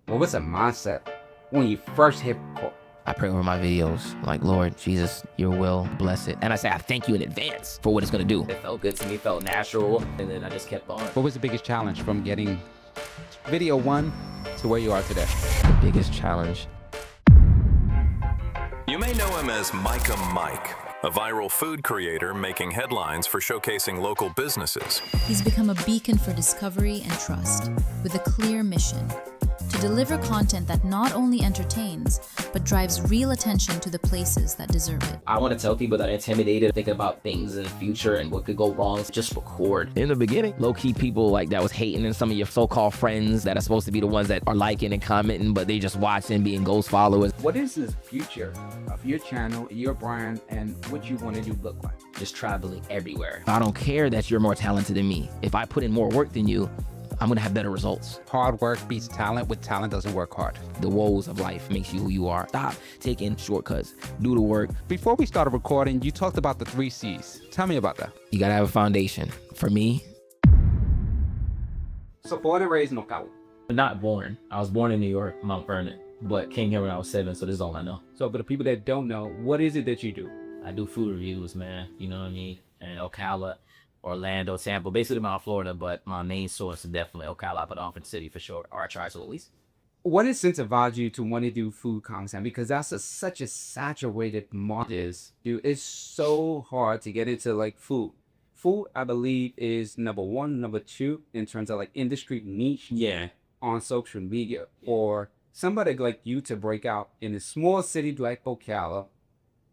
What was the mindset when you first hit record? I pray over my videos, like, Lord Jesus, your will, bless it. And I say, I thank you in advance for what it's going to do. It felt good to me, felt natural, and then I just kept on. What was the biggest challenge from getting video one to where you are today? The biggest challenge. You may know him as Micaah Mike, a viral food creator making headlines for showcasing local businesses. He's become a beacon for discovery and trust, with a clear mission to deliver content that not only entertains, but drives real attention to the places that deserve it. I want to tell people that are intimidated, thinking about things in the future and what could go wrong, just record. In the beginning, low-key people like that was hating, and some of your so-called friends that are supposed to be the ones that are liking and commenting, but they just watching, being ghost followers. What is the future of your channel, your brand, and what you want to do look like? Just traveling everywhere. I don't care that you're more talented than me. If I put in more work than you, I'm gonna have better results. Hard work beats talent. With talent doesn't work hard. The woes of life makes you who you are. Stop taking shortcuts. Do the work. Before we started recording, you talked about the 3 C's. Tell me about that. You gotta have a foundation. For me, So born and raised in Ocala. not born. I was born in New York, Mount Vernon, but came here when I was 7, so this is all I know. So for the people that don't know, what is it that you do? I do food reviews, man. You know what I mean? And Ocala, Orlando, Tampa, basically Mount Florida, but my main source is definitely Ocala, but Orange City for sure, or I try to at least. What incentivized you to want to do food content? Because that's such a saturated market. Dude, it's so hard to get into like food. Food, I believe, is number 1, number 2 in terms of like industry niche Yeah. on social media. Or somebody like you to break out in a small city like Ocala.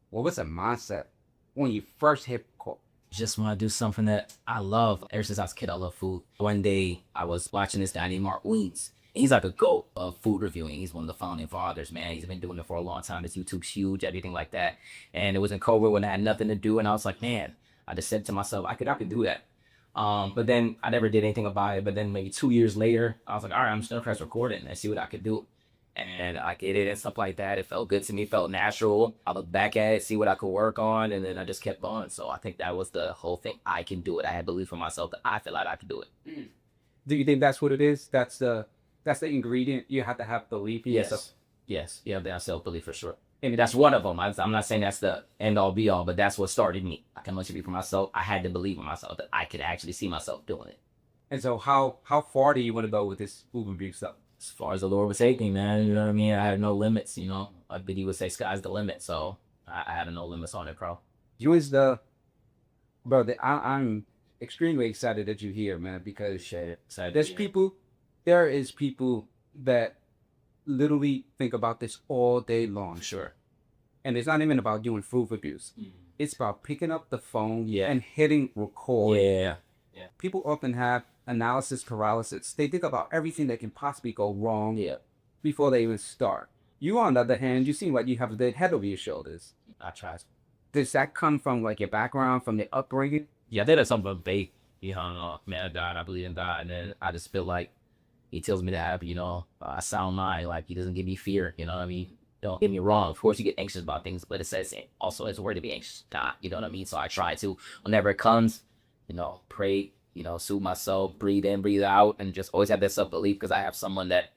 What was the mindset when you first hit record? Just want to do something that I love. Ever since I was a kid, I love food. One day, I was watching this guy named Mark Weens. He's like a GOAT of food reviewing. He's one of the founding fathers, man. He's been doing it for a long time. His YouTube's huge, everything like that. And it was in COVID when I had nothing to do. And I was like, man, I just said to myself, I could do that. But then I never did anything about it. But then maybe 2 years later, I was like, all right, I'm just gonna press recording and see what I could do. And I did it and stuff like that. It felt good to me, felt natural. I looked back at it, see what I could work on, and then I just kept on. So I think that was the whole thing. I can do it. I had belief in myself that I feel like I could do it. Do you think that's what it is? That's the ingredient. You have to have belief in yourself. Yes. Yeah, that's self-belief for sure. And that's one of them. I'm not saying that's the end all be all, but that's what started me. I can only speak for myself. I had to believe in myself that I could actually see myself doing it. And so how far do you want to go with this food review stuff? As far as the Lord would take me, man, you know what I mean? I had no limits, you know. I bet he would say sky's the limit. So I had no limits on it, bro. You I'm extremely excited that you're here, man, because there is people that literally think about this all day long. Sure. And it's not even about doing food reviews. It's about picking up the phone Yeah. and hitting record. Yeah. People often have analysis paralysis. They think about everything that can possibly go wrong Yeah. before they even start. You, on the other hand, you seem like you have the head over your shoulders. I tried. Does that come from like your background, from the upbringing? Yeah, I did have something big. You know, man of God, I believe in God. And then I just feel like he tells me to have, a sound mind. Like he doesn't give me fear. You know what I mean? Don't get me wrong. Of course, you get anxious about things, but it says also it's a word to be anxious. Not, you know what I mean? So I try to, whenever it comes, pray, soothe myself, breathe in, breathe out, and just always have that self-belief because I have someone that,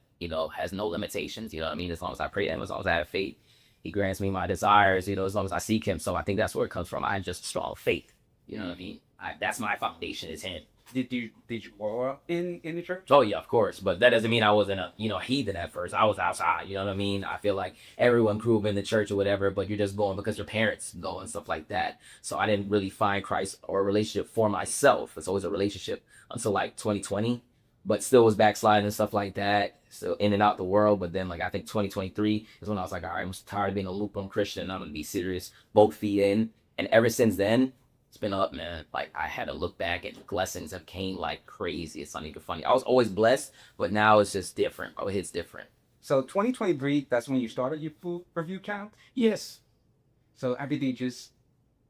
has no limitations. You know what I mean? As long as I pray to him, as long as I have faith, he grants me my desires, as long as I seek him. So I think that's where it comes from. I have just strong faith. You know what I mean? That's my foundation is him. Did you grow up in the church? Oh yeah, of course. But that doesn't mean I wasn't a, heathen at first. I was outside, you know what I mean? I feel like everyone grew up in the church or whatever, but you're just going because your parents go and stuff like that. So I didn't really find Christ or a relationship for myself. It's always a relationship until like 2020, but still was backsliding and stuff like that. So in and out the world. But then like, I think 2023 is when I was like, all right, I'm tired of being a lukewarm Christian. I'm going to be serious, both feet in. And ever since then, it's been up, man. Like I had to look back and blessings have came like crazy. It's not even funny. I was always blessed, but now it's just different. Oh, it's different. So 2023, that's when you started your food review count? Yes. So everything just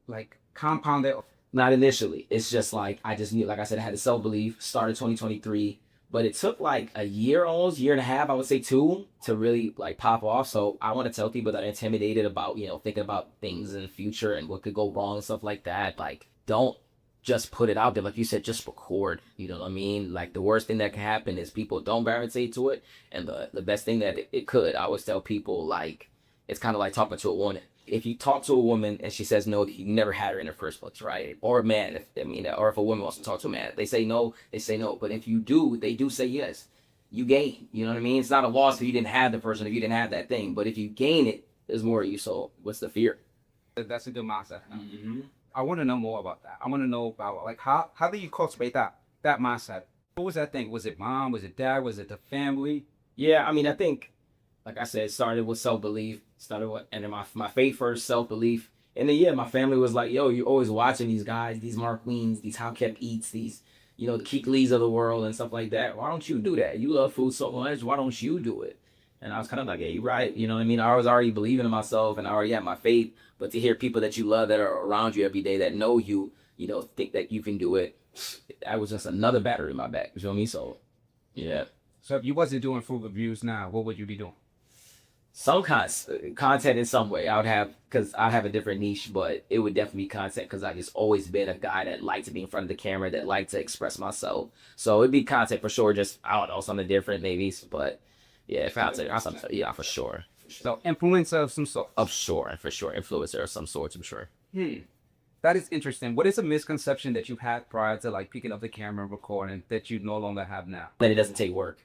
like compounded? Not initially. It's just like, I just knew, like I said, I had the self-belief, started 2023, but it took like a year, almost year and a half, I would say 2, to really like pop off. So I want to tell people that are intimidated about, thinking about things in the future and what could go wrong and stuff like that. Like, don't just put it out there. Like you said, just record. You know what I mean? Like the worst thing that can happen is people don't gravitate to it. And the best thing that it could, I always tell people, like, it's kind of like talking to a woman. If you talk to a woman and she says no, you never had her in the first place, right? Or a man, or if a woman wants to talk to a man, they say no, they say no. But if you do, they do say yes. You gain. You know what I mean? It's not a loss if you didn't have the person, if you didn't have that thing. But if you gain it, there's more of you. So what's the fear? That's a good mindset. Mm-hmm. I want to know more about that. I want to know about like how do you cultivate that mindset? What was that thing? Was it mom? Was it dad? Was it the family? Yeah, I mean, I think, like I said, it started with self-belief. And then my faith first, self-belief. And then, yeah, my family was like, yo, you're always watching these guys, these Mark Queens, these How Kept Eats, these, the Keek Lees of the world and stuff like that. Why don't you do that? You love food so much. Why don't you do it? And I was kind of like, yeah, you're right. You know what I mean? I was already believing in myself and I already had my faith. But to hear people that you love that are around you every day that know you, think that you can do it, that was just another battery in my back. You feel me? So, yeah. So if you wasn't doing food reviews now, what would you be doing? Some content in some way. Because I have a different niche, but it would definitely be content because I just always been a guy that liked to be in front of the camera, that liked to express myself. So it'd be content for sure. Just, I don't know, something different maybe. But yeah, yeah, for sure. So influencer of some sort. For sure. Influencer of some sort, I'm sure. That is interesting. What is a misconception that you had prior to like picking up the camera and recording that you no longer have now? That it doesn't take work.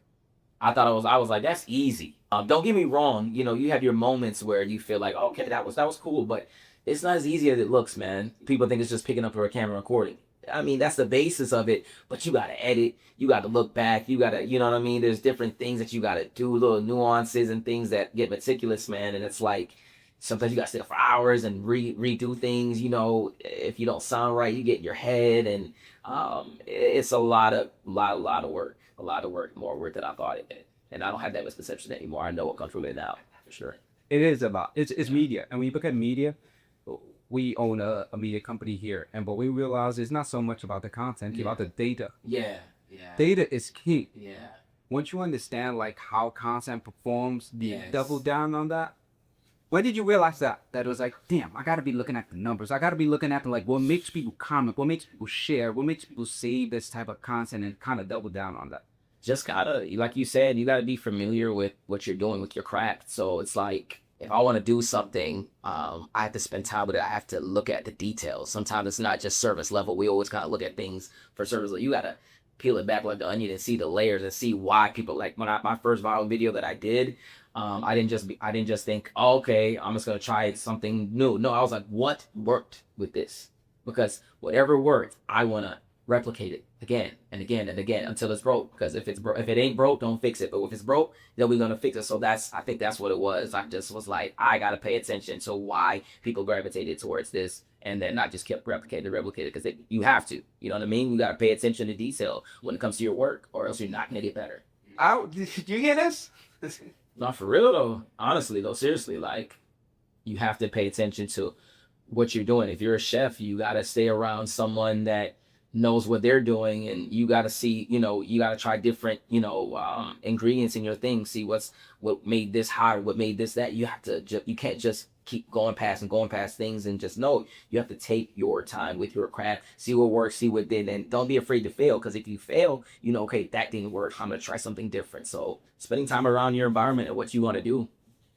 I was like, that's easy. Don't get me wrong. You have your moments where you feel like, okay, that was cool, but it's not as easy as it looks, man. People think it's just picking up a camera and recording. I mean, that's the basis of it, but you got to edit. You got to look back. You got to, you know what I mean? There's different things that you got to do, little nuances and things that get meticulous, man. And it's like, sometimes you got to sit for hours and redo things. If you don't sound right, you get in your head. And it's a lot of work. A lot of work, more work than I thought it did. And I don't have that misconception anymore. I know what comes from it now, for sure. It is about, it's media. And when you look at media, we own a media company here. And what we realize is not so much about the content, it's about the data. Yeah. Data is key. Yeah. Once you understand like how content performs, double down on that. When did you realize that? That it was like, damn, I got to be looking at the numbers. I got to be looking at like what makes people comment, what makes people share, what makes people save this type of content and kind of double down on that. Just gotta, like you said, you gotta be familiar with what you're doing with your craft. So it's like, if I want to do something, I have to spend time with it. I have to look at the details. Sometimes it's not just service level. We always gotta look at things for service level. You gotta peel it back like the onion and see the layers and see why people, like my first viral video that I did, I didn't just think, oh, okay, I'm just gonna try something new. No, I was like, what worked with this? Because whatever worked, I wanna replicate it again and again and again until it's broke. Because if it ain't broke, don't fix it. But if it's broke, then we're gonna fix it. So I think that's what it was. I just was like, I gotta pay attention to why people gravitated towards this, and then not just kept replicating, because you have to. You know what I mean? You gotta pay attention to detail when it comes to your work, or else you're not gonna get better. Did you hear this? Not for real though. Honestly though, seriously, like you have to pay attention to what you're doing. If you're a chef, you gotta stay around someone that knows what they're doing, and you got to see, you got to try different, ingredients in your thing, see what made this hot, what made this that. You have to you can't just keep going past things and just know. You have to take your time with your craft, see what works, see what didn't, and don't be afraid to fail, because if you fail, okay, that didn't work, I'm gonna try something different. So spending time around your environment and what you want to do.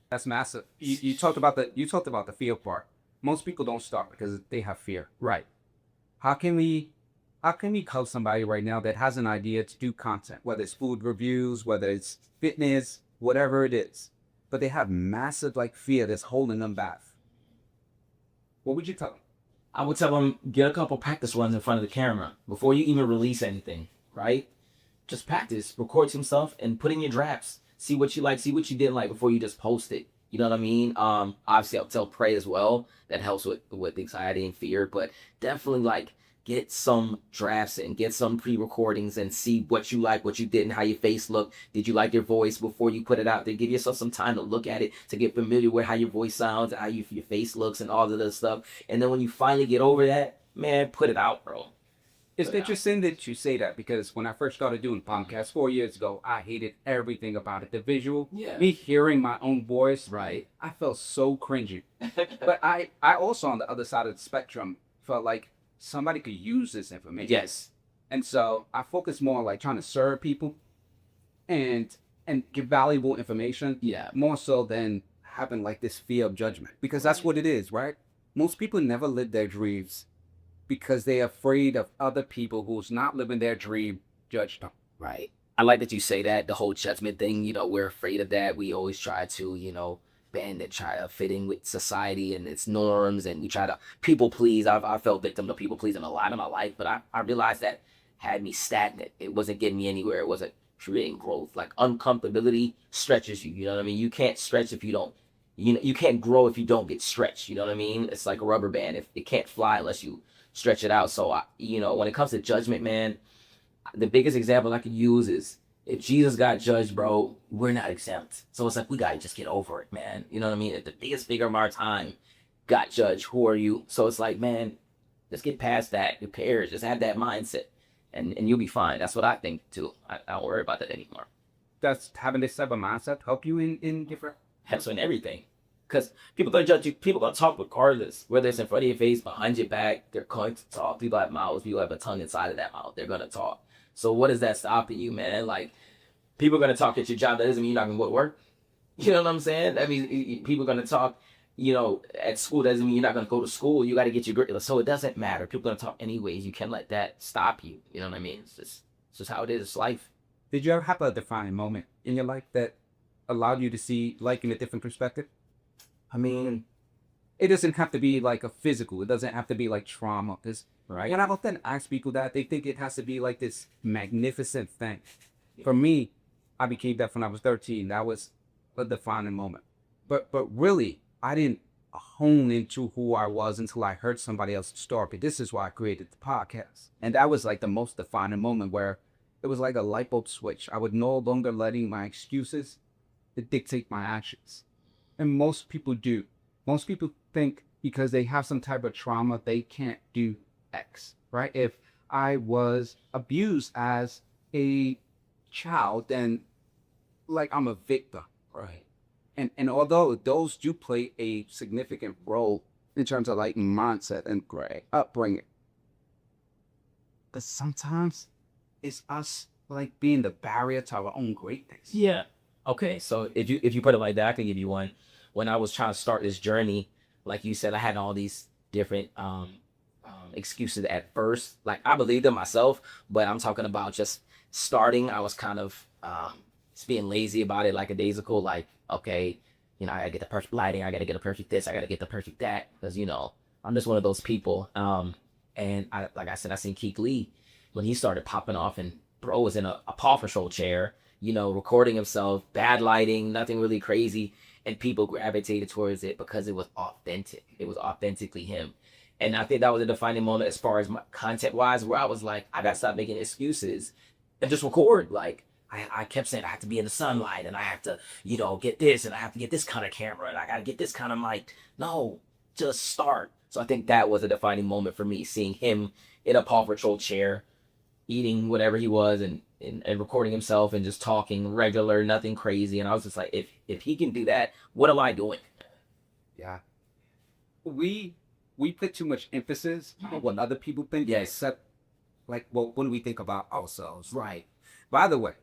That's massive. You talked about the fear part. Most people don't start because they have fear. Right. How can we help somebody right now that has an idea to do content, whether it's food reviews, whether it's fitness, whatever it is, but they have massive fear that's holding them back? What would you tell them? I would tell them, get a couple practice runs in front of the camera before you even release anything, right? Just practice, record some stuff, and put in your drafts. See what you like, see what you didn't like before you just post it. You know what I mean? Obviously, I'll tell pray as well. That helps with anxiety and fear, but definitely get some drafts and get some pre-recordings and see what you like, what you didn't, how your face looked. Did you like your voice before you put it out there? Give yourself some time to look at it, to get familiar with how your voice sounds, how your face looks, and all of this stuff. And then when you finally get over that, man, put it out, bro. It's interesting that you say that, because when I first started doing podcasts 4 years ago, I hated everything about it. The visual, me hearing my own voice, right? I felt so cringy. But I also, on the other side of the spectrum, felt like somebody could use this information. Yes. And so I focus more on like trying to serve people and give valuable information. Yeah. More so than having like this fear of judgment. Because that's what it is, right? Most people never live their dreams because they're afraid of other people who's not living their dream judge them. Right. I like that you say that, the whole judgment thing, you know, we're afraid of that. We always try to, you know, bend and try to fit in with society and its norms, and we try to people please. I felt victim to people pleasing a lot in my life, but I realized that had me stagnant. It wasn't getting me anywhere. It wasn't creating growth. Like uncomfortability stretches you, you know what I mean? You can't stretch if you don't, you know, you can't grow if you don't get stretched, you know what I mean? It's like a rubber band. If it can't fly unless you stretch it out. So, you know, when it comes to judgment, man, the biggest example I could use is if Jesus got judged, bro, we're not exempt. So it's like, we got to just get over it, man. You know what I mean? If the biggest figure of our time got judged, who are you? So it's like, man, just get past that. Who cares? Just have that mindset and you'll be fine. That's what I think too. I don't worry about that anymore. Does having this type of mindset help you in different? Helps in everything. Because people going to judge you. People going to talk regardless. Whether it's in front of your face, behind your back, they're going to talk. People have mouths. People have a tongue inside of that mouth. They're going to talk. So what is that stopping you, man? Like, people are going to talk at your job. That doesn't mean you're not going to go to work. You know what I'm saying? That means people are going to talk, you know, at school. That doesn't mean you're not going to go to school. You got to get your grade. So it doesn't matter. People are going to talk anyways. You can't let that stop you. You know what I mean? It's just how it is. It's life. Did you ever have a defining moment in your life that allowed you to see life in a different perspective? I mean, it doesn't have to be like a physical. It doesn't have to be like trauma. Because Right. when I often ask people that, they think it has to be like this magnificent thing. For me, I became deaf when I was 13. That was a defining moment. But really, I didn't hone into who I was until I heard somebody else's story. This is why I created the podcast. And that was like the most defining moment where it was like a light bulb switch. I would no longer letting my excuses to dictate my actions. And most people do. Most people think because they have some type of trauma, they can't do X, right? If I was abused as a child, then like I'm a victim. Right. And although those do play a significant role in terms of like mindset and upbringing, but sometimes it's us like being the barrier to our own greatness. Yeah. Okay. So if you put it like that, I can give you one. When I was trying to start this journey, like you said, I had all these different excuses at first. Like I believed in myself, but I'm talking about just starting. I was kind of just being lazy about it, like a daisical. Like, okay, you know, I gotta get the perfect lighting. I gotta get the perfect this. I gotta get the perfect that. Because, you know, I'm just one of those people. And I, like I said, I seen Keith Lee when he started popping off, and bro was in a Paw Patrol chair, you know, recording himself, bad lighting, nothing really crazy. And people gravitated towards it because it was authentic. It was authentically him. And I think that was a defining moment as far as my content-wise, where I was like, I got to stop making excuses and just record. Like, I kept saying I have to be in the sunlight, and I have to, you know, get this, and I have to get this kind of camera, and I got to get this kind of mic. No, just start. So I think that was a defining moment for me, seeing him in a Paw Patrol chair, eating whatever he was, and recording himself and just talking regular, nothing crazy. And I was just like, if he can do that, what am I doing? Yeah. We put too much emphasis on what other people think. Yeah. Except, like, well, when we think about ourselves. Right. By the way,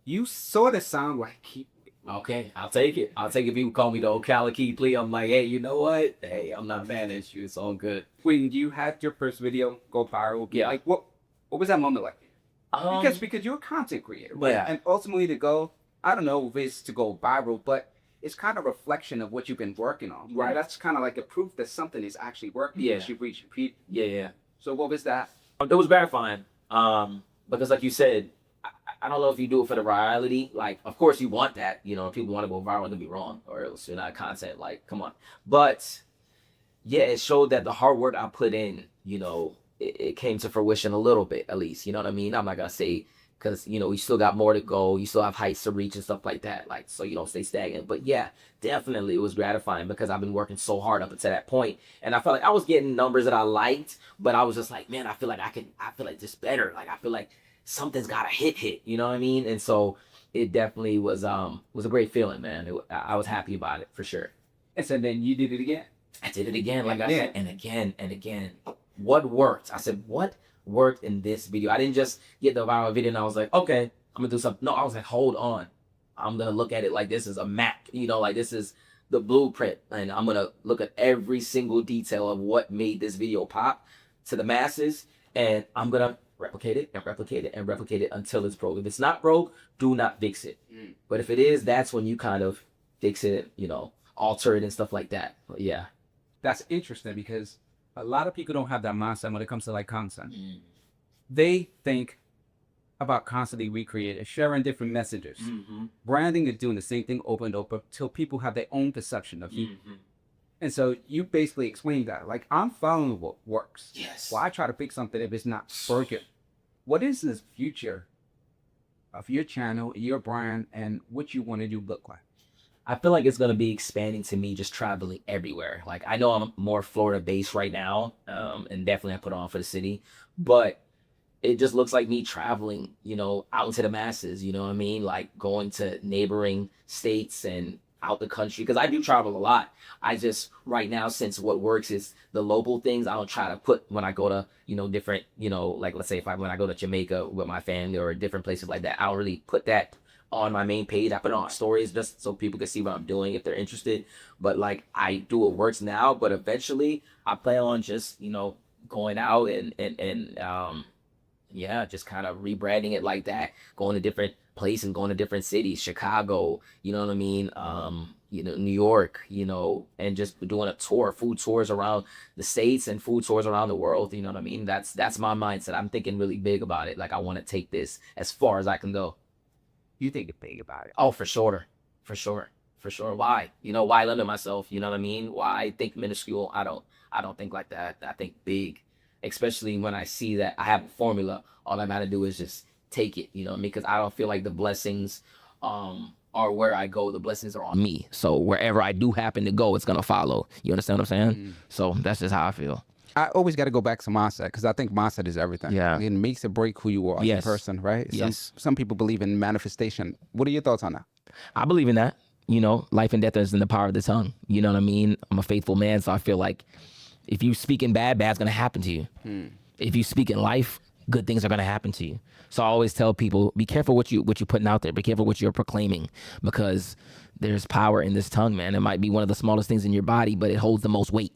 you sort of sound like Keith. Okay, I'll take it. I'll take it. People call me the Ocala Keith Lee. I'm like, hey, you know what? Hey, I'm not mad at you. It's all good. When you had your first video go viral, Yeah. like, what was that moment like? Because you're a content creator, right? Yeah. And ultimately to go, I don't know if it's to go viral, but it's kind of a reflection of what you've been working on. Right. That's kind of like a proof that something is actually working. Yeah. You've reached your people. Yeah. So what was that? It was gratifying. Because like you said, I don't know if you do it for the virality. Like, of course you want that. You know, if people want to go viral, they'll be wrong, or else you're not content. Like, come on. But yeah, it showed that the hard work I put in, you know, it came to fruition a little bit, at least. You know what I mean? I'm not gonna say, because, you know, you still got more to go. You still have heights to reach and stuff like that. Like, so you don't stay stagnant. But yeah, definitely it was gratifying because I've been working so hard up until that point. And I felt like I was getting numbers that I liked, but I was just like, man, I feel like this better. Like, I feel like something's got to hit, you know what I mean? And so it definitely was a great feeling, man. I was happy about it for sure. And so then you did it again. I did it again, like I said, and again and again. what worked. I said, what worked in this video? I didn't just get the viral video and I was like, okay, I'm gonna do something. No, I was like, hold on. I'm gonna look at it like this is a map, like this is the blueprint. And I'm gonna look at every single detail of what made this video pop to the masses. And I'm gonna replicate it and replicate it and replicate it until it's broke. If it's not broke, do not fix it. But if it is, that's when you kind of fix it, alter it and stuff like that. But yeah. That's interesting because a lot of people don't have that mindset when it comes to like content. They think about constantly recreating, sharing different messages. Branding is doing the same thing over and over till people have their own perception of you. And so you basically explain that. Like, I'm following what works. Yes. Well, I try to fix something if it's not working. What is the future of your channel, your brand, and what you want to do look like? I feel like it's going to be expanding to me just traveling everywhere. Like, I know I'm more Florida based right now, and definitely I put on for the city, but it just looks like me traveling, out into the masses, you know what I mean? Like going to neighboring states and out the country, because I do travel a lot. I just, right now, since what works is the local things, I don't try to put when I go to, different, like let's say when I go to Jamaica with my family or different places like that, I don't really put that on my main page. I put it on stories just so people can see what I'm doing if they're interested. But like, I do what works now, but eventually I plan on just, going out and yeah, just kind of rebranding it like that, going to different places, going to different cities, Chicago, you know what I mean? New York, and just doing a tour, food tours around the States and food tours around the world. You know what I mean? That's my mindset. I'm thinking really big about it. Like, I want to take this as far as I can go. You think big about it? Oh, for sure. Why? Why limit myself? You know what I mean? Why think minuscule? I don't think like that. I think big, especially when I see that I have a formula. All I gotta do is just take it, because I don't feel like the blessings are where I go. The blessings are on me. So wherever I do happen to go, it's gonna follow. You understand what I'm saying? So that's just how I feel. I always got to go back to mindset because I think mindset is everything. Yeah. It makes or break who you are as a person, right? Yes. Some people believe in manifestation. What are your thoughts on that? I believe in that. Life and death is in the power of the tongue. You know what I mean? I'm a faithful man, so I feel like if you speak in bad, bad's gonna happen to you. If you speak in life, good things are gonna happen to you. So I always tell people, be careful what you're putting out there. Be careful what you're proclaiming, because there's power in this tongue, man. It might be one of the smallest things in your body, but it holds the most weight.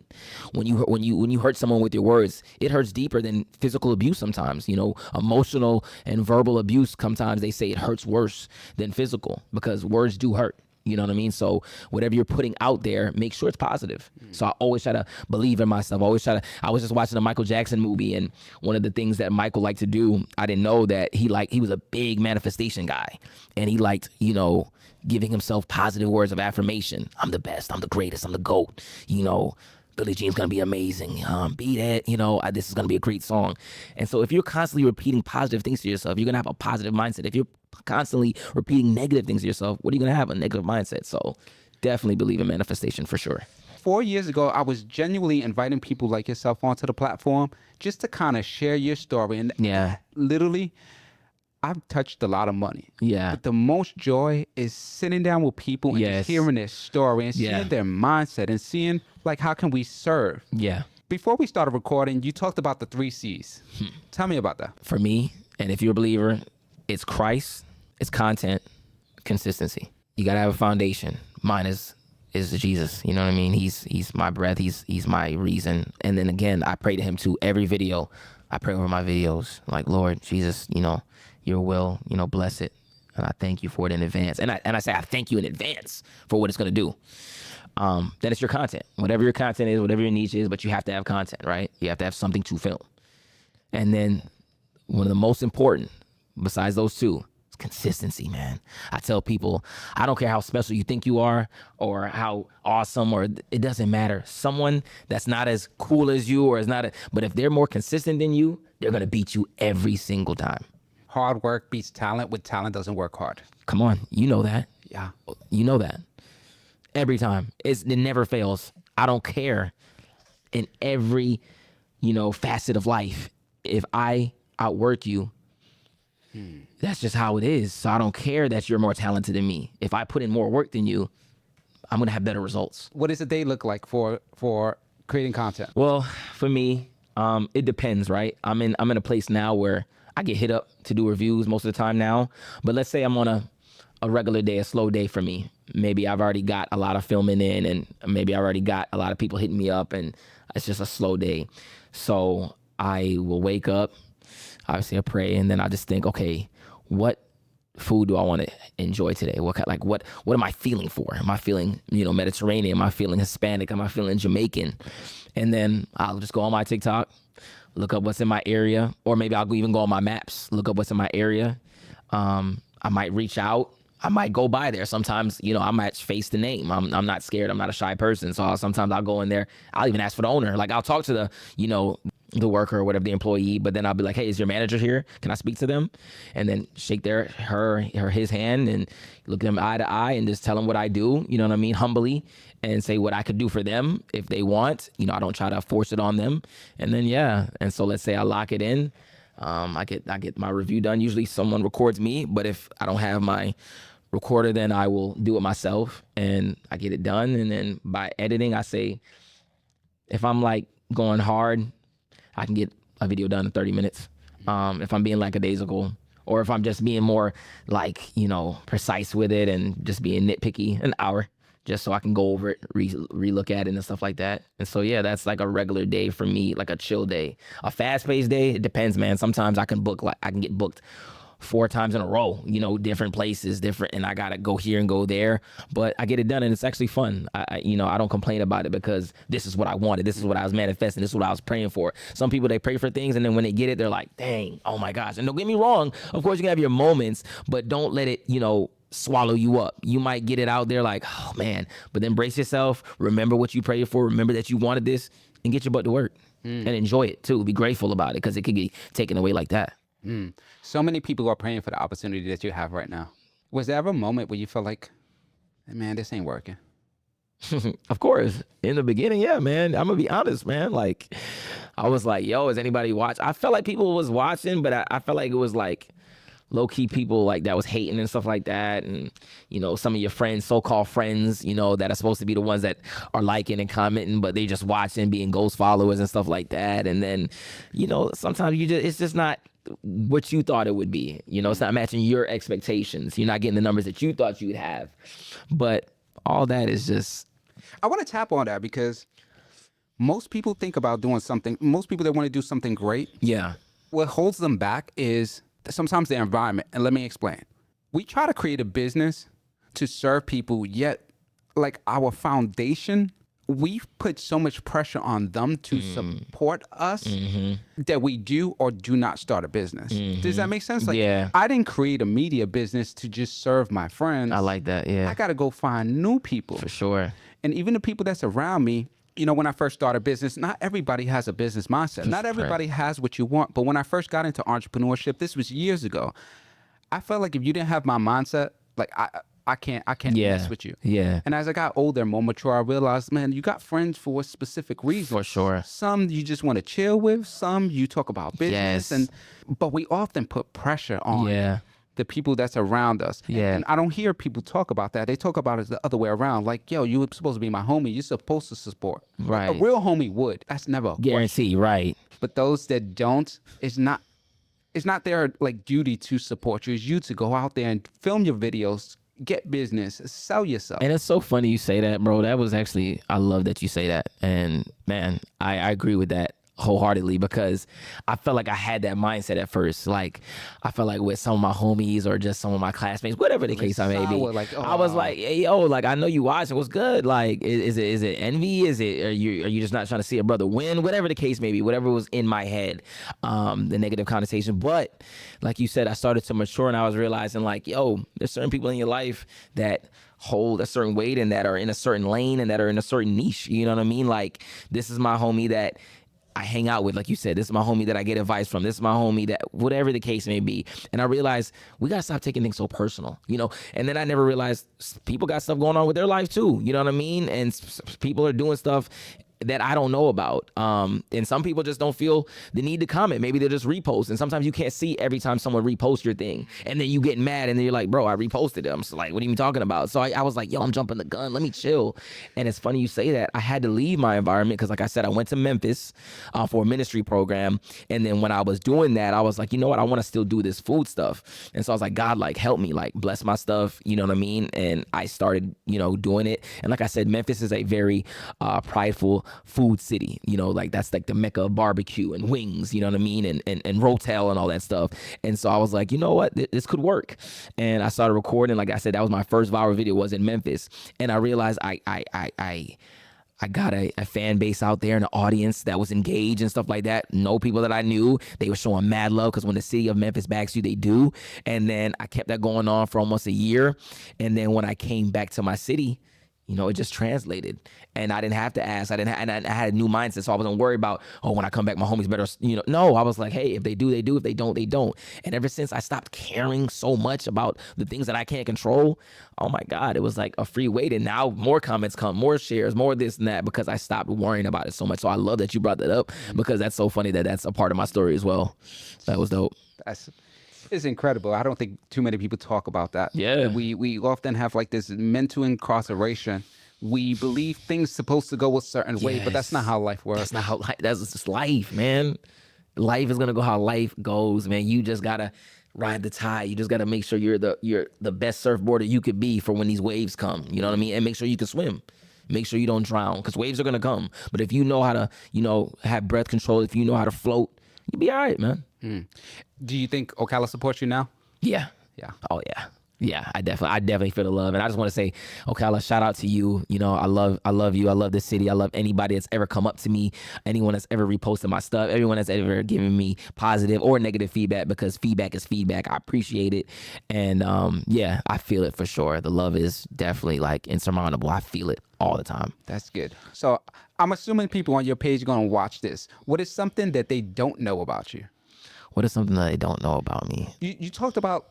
When you hurt someone with your words, it hurts deeper than physical abuse sometimes. Emotional and verbal abuse, sometimes they say it hurts worse than physical, because words do hurt. You know what I mean? So whatever you're putting out there, make sure it's positive. So I always try to believe in myself. I was just watching a Michael Jackson movie, and one of the things that Michael liked to do, I didn't know that he was a big manifestation guy, and he liked, giving himself positive words of affirmation. I'm the best. I'm the greatest. I'm the GOAT. Billie Jean's gonna be amazing. Beat it. This is gonna be a great song. And so if you're constantly repeating positive things to yourself, you're gonna have a positive mindset. If you're constantly repeating negative things to yourself, what are you gonna have? A negative mindset. So definitely believe in manifestation for sure. 4 years ago, I was genuinely inviting people like yourself onto the platform just to kind of share your story. And literally, I've touched a lot of money. Yeah. But the most joy is sitting down with people and just hearing their story and seeing their mindset and seeing, like, how can we serve? Yeah. Before we started recording, you talked about the 3 C's. Tell me about that. For me, and if you're a believer, it's Christ, it's content, consistency. You got to have a foundation. Mine is Jesus. You know what I mean? He's my breath. He's my reason. And then again, I pray to him too. Every video, I pray over my videos. Like, Lord Jesus, your will, bless it. And I thank you for it in advance. And I say, I thank you in advance for what it's going to do. Then it's your content. Whatever your content is, whatever your niche is, but you have to have content, right? You have to have something to film. And then one of the most important, besides those two, is consistency, man. I tell people, I don't care how special you think you are or how awesome, or it doesn't matter. Someone that's not as cool as you but if they're more consistent than you, they're going to beat you every single time. Hard work beats talent. With talent doesn't work hard. Come on. You know that. Yeah. You know that. Every time. It never fails. I don't care. In every, facet of life, if I outwork you, that's just how it is. So I don't care that you're more talented than me. If I put in more work than you, I'm going to have better results. What does a day look like for creating content? Well, for me, It depends, right? I'm in a place now where I get hit up to do reviews most of the time now. But let's say I'm on a regular day, a slow day for me. Maybe I've already got a lot of filming in, and maybe I already got a lot of people hitting me up, and it's just a slow day. So I will wake up, obviously I pray, and then I just think, okay, what food do I want to enjoy today? What am I feeling for? Am I feeling, Mediterranean? Am I feeling Hispanic? Am I feeling Jamaican? And then I'll just go on my TikTok, look up what's in my area, or maybe I'll even go on my maps, look up what's in my area. I might reach out. I might go by there. Sometimes, I might face the name. I'm not scared. I'm not a shy person. So sometimes I'll go in there. I'll even ask for the owner. Like, I'll talk to the worker or whatever, the employee, but then I'll be like, hey, is your manager here? Can I speak to them? And then shake his hand and look them eye to eye and just tell them what I do, you know what I mean? Humbly, and say what I could do for them if they want. I don't try to force it on them. And then, yeah. And so let's say I lock it in. I get my review done. Usually someone records me, but if I don't have my recorder, then I will do it myself and I get it done. And then by editing, I say, if I'm like going hard, I can get a video done in 30 minutes. If I'm being lackadaisical, or if I'm just being more like, precise with it and just being nitpicky, an hour, just so I can go over it, relook at it and stuff like that. And so, yeah, that's like a regular day for me, like a chill day. A fast-paced day, it depends, man. Sometimes I can get booked 4 times in a row, different places, and I gotta go here and go there, but I get it done and it's actually fun. I don't complain about it because this is what I wanted. This is what I was manifesting. This is what I was praying for. Some people, they pray for things and then when they get it, they're like, dang, oh my gosh. And don't get me wrong. Of course you can have your moments, but don't let it, swallow you up. You might get it out there like, oh man, but then brace yourself. Remember what you prayed for. Remember that you wanted this and get your butt to work and enjoy it too. Be grateful about it because it could get taken away like that. So many people are praying for the opportunity that you have right now. Was there ever a moment where you felt like, hey, man, this ain't working? Of course. In the beginning, yeah, man. I'm going to be honest, man. Like, I was like, yo, is anybody watching? I felt like people was watching, but I felt like it was like low-key people like that was hating and stuff like that. And, some of your friends, so-called friends, that are supposed to be the ones that are liking and commenting, but they just watching, being ghost followers and stuff like that. And then, sometimes it's just not what you thought it would be. It's not matching your expectations. You're not getting the numbers that you thought you'd have. But all that is just... I want to tap on that because most people think about doing something. Most people that want to do something great. Yeah. What holds them back is sometimes their environment. And let me explain. We try to create a business to serve people, yet like our foundation, we've put so much pressure on them to support us that we do or do not start a business. Does that make sense? Like, yeah. I didn't create a media business to just serve my friends. I like that, yeah. I got to go find new people. For sure. And even the people that's around me, when I first started business, not everybody has a business mindset. Not everybody has what you want. But when I first got into entrepreneurship, this was years ago, I felt like if you didn't have my mindset, like I can't mess with you. Yeah. And as I got older, more mature, I realized, man, you got friends for a specific reason. For sure. Some you just want to chill with. Some you talk about business. Yes. But we often put pressure on the people that's around us. Yeah. And I don't hear people talk about that. They talk about it the other way around. Like, yo, you were supposed to be my homie. You're supposed to support. Right. A real homie would. That's never a guarantee, right. But those that don't, it's not their like duty to support you. It's you to go out there and film your videos, get business, sell yourself. And it's so funny you say that, bro. That was actually, I love that you say that. And man, I agree with that wholeheartedly because I felt like I had that mindset at first. Like, I felt like with some of my homies or just some of my classmates, whatever the case I may be, like, I was like, hey, yo, like, I know you watching. What's good? Like, is it envy? Are you just not trying to see a brother win? Whatever the case may be, whatever was in my head, the negative connotation. But like you said, I started to mature and I was realizing like, yo, there's certain people in your life that hold a certain weight and that are in a certain lane and that are in a certain niche. You know what I mean? Like, this is my homie that I hang out with, like you said. This is my homie that I get advice from. This is my homie that, whatever the case may be. And I realized we got to stop taking things so personal, And then I never realized people got stuff going on with their life too. You know what I mean? And people are doing stuff that I don't know about. And some people just don't feel the need to comment. Maybe they'll just repost. And sometimes you can't see every time someone reposts your thing. And then you get mad and then you're like, bro, I reposted them. So like, what are you talking about? So I was like, yo, I'm jumping the gun. Let me chill. And it's funny you say that. I had to leave my environment because like I said, I went to Memphis for a ministry program. And then when I was doing that, I was like, you know what? I want to still do this food stuff. And so I was like, God, like help me, like bless my stuff. You know what I mean? And I started, doing it. And like I said, Memphis is a very prideful food city, like that's like the mecca of barbecue and wings, you know what I mean, and rotel and all that stuff. And so I was like, you know what, this could work. And I started recording. Like I said, that was my first viral video, was in Memphis. And I realized I got a fan base out there, an audience that was engaged and stuff like that. No people that I knew. They were showing mad love because when the city of Memphis backs you, they do. And then I kept that going on for almost a year. And then when I came back to my city, it just translated, and I didn't have to ask. And I had a new mindset, so I wasn't worried about, when I come back, my homies better, No, I was like, hey, if they do, they do. If they don't, they don't. And ever since I stopped caring so much about the things that I can't control, oh my God, it was like a free weight. And now more comments come, more shares, more this and that, because I stopped worrying about it so much. So I love that you brought that up, because that's so funny that that's a part of my story as well. That was dope. It's incredible. I don't think too many people talk about that. Yeah. We often have like this mental incarceration. We believe things supposed to go a certain way, but that's not how life works. That's not how life. That's just life, man. Life is gonna go how life goes, man. You just gotta ride the tide. You just gotta make sure you're the best surfboarder you could be for when these waves come. You know what I mean? And make sure you can swim. Make sure you don't drown, because waves are gonna come. But if you know how to, have breath control, if you know how to float, you'll be all right, man. Do you think Ocala supports you now? Yeah. Oh yeah. Yeah, I definitely feel the love. And I just want to say, Ocala, shout out to you. I love you. I love this city. I love anybody that's ever come up to me, anyone that's ever reposted my stuff, everyone that's ever given me positive or negative feedback, because feedback is feedback. I appreciate it. And I feel it for sure. The love is definitely like insurmountable. I feel it all the time. That's good. So I'm assuming people on your page are going to watch this. What is something that they don't know about you? What is something that they don't know about me? You talked about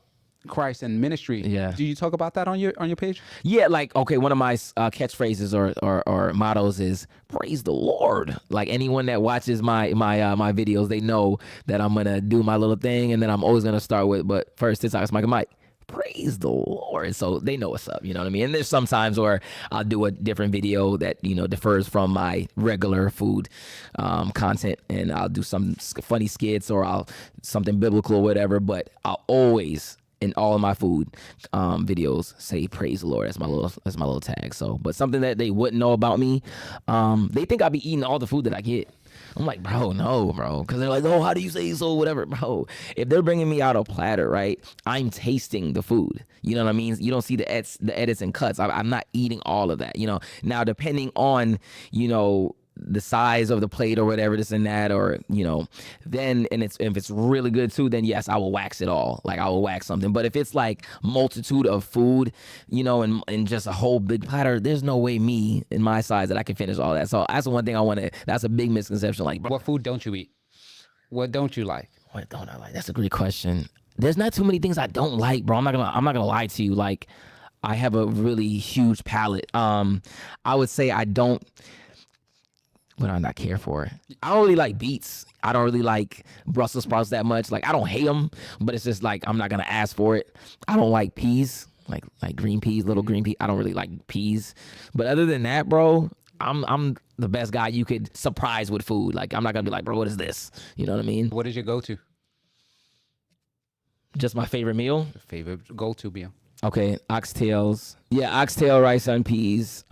Christ and ministry. Yeah. Do you talk about that on your page? Yeah, like, okay, one of my catchphrases or mottos is praise the Lord. Like, anyone that watches my videos, they know that I'm gonna do my little thing, and then I'm always gonna start with, but first it's Micaah Mike. Praise the Lord. So they know what's up, you know what I mean? And there's some times where I'll do a different video that, differs from my regular food content, and I'll do some funny skits or something biblical or whatever, but I'll always, in all of my food videos, say praise the Lord. That's my little tag. So, but something that they wouldn't know about me, they think I'll be eating all the food that I get. I'm like, bro, no, bro. Because they're like, oh, how do you say so? Whatever, bro. If they're bringing me out a platter, right, I'm tasting the food. You know what I mean? You don't see the edits and cuts. I'm not eating all of that. Now, depending on, the size of the plate or whatever, this and that, or then, and if it's really good too, then yes, I will wax it all. Like, I will wax something. But if it's like multitude of food, and just a whole big platter, there's no way me in my size that I can finish all that. So that's the one thing that's a big misconception. Like, what food don't you eat? What don't you like? What don't I like? That's a great question. There's not too many things I don't like, bro. I'm not gonna lie to you. Like, I have a really huge palate. I would say I don't. What do I not care for? I don't really like beets. I don't really like Brussels sprouts that much. Like, I don't hate them, but it's just like, I'm not going to ask for it. I don't like peas, like green peas, little green peas. I don't really like peas. But other than that, bro, I'm the best guy you could surprise with food. Like, I'm not going to be like, bro, what is this? You know what I mean? What is your go-to? Just my favorite meal? Favorite go-to meal. Okay, oxtails. Yeah, oxtail, rice and peas,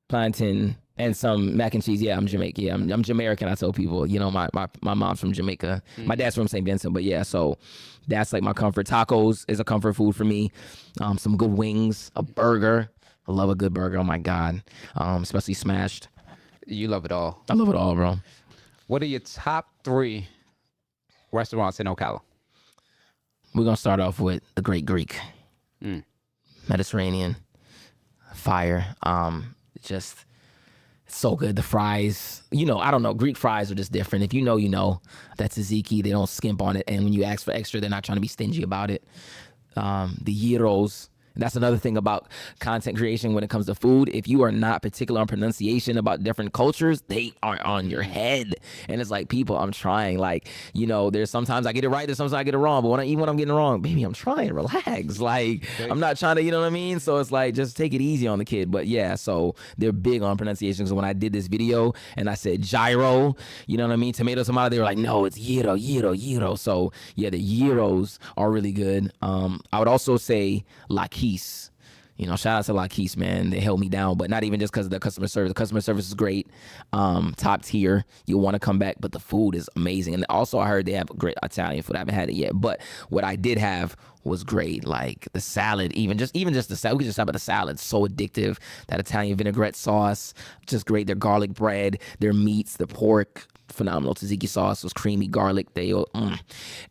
plantain, and some mac and cheese. Yeah, I'm Jamaican. Yeah, I'm Jamaican. I tell people, my mom's from Jamaica. My dad's from St. Vincent, but yeah, so that's like my comfort. Tacos is a comfort food for me. Some good wings, a burger. I love a good burger. Oh my God. Especially smashed. You love it all. I love it all, bro. What are your top 3 restaurants in Ocala? We're going to start off with the Great Greek. Mediterranean. Fire. Just so good. The fries, I don't know. Greek fries are just different. If you know. That's tzatziki. They don't skimp on it. And when you ask for extra, they're not trying to be stingy about it. The gyros That's another thing about content creation when it comes to food. If you are not particular on pronunciation about different cultures, they are on your head. And it's like, people, I'm trying. Like, you know, there's sometimes I get it right, there's sometimes I get it wrong. But even when I'm getting it wrong, baby, I'm trying. Relax. Like, I'm not trying to, you know what I mean? So it's like, just take it easy on the kid. But yeah, so they're big on pronunciation. So when I did this video and I said gyro, you know what I mean? Tomato, they were like, no, it's gyro. So yeah, the gyros are really good. I would also say Lakis. You know, shout out to Lakis, man. They held me down, but not even just because of the customer service. The customer service is great, top tier. You'll want to come back, but the food is amazing. And also, I heard they have great Italian food. I haven't had it yet, but what I did have was great. Like the salad, even just the salad. We could just talk about the salad. So addictive. That Italian vinaigrette sauce, just great. Their garlic bread, their meats, the pork, phenomenal. Tzatziki sauce was creamy, garlic.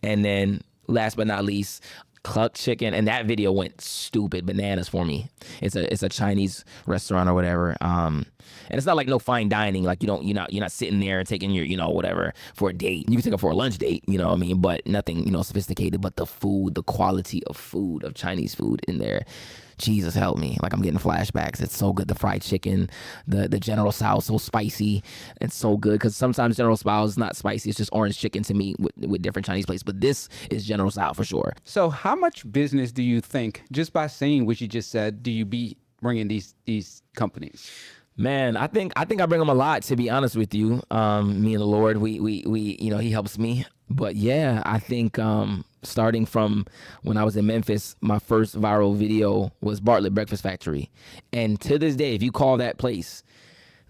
And then last but not least, cluck chicken, and that video went stupid bananas for me. It's a Chinese restaurant or whatever. And it's not like no fine dining. Like you're not sitting there and taking your, you know, whatever for a date. You can take it for a lunch date, you know what I mean? But nothing, you know, sophisticated. But the food, the quality of food, of Chinese food in there, Jesus help me. Like I'm getting flashbacks. It's so good. The fried chicken, the General Tso, so spicy. It's so good because sometimes General Tso is not spicy. It's just orange chicken to me with different Chinese places. But this is General Tso for sure. So how much business do you think, just by saying what you just said, do you be bringing these companies? Man, I think I bring them a lot, to be honest with you. Me and the Lord, we you know, he helps me. But yeah, I think starting from when I was in Memphis, my first viral video was Bartlett Breakfast Factory. And to this day, if you call that place,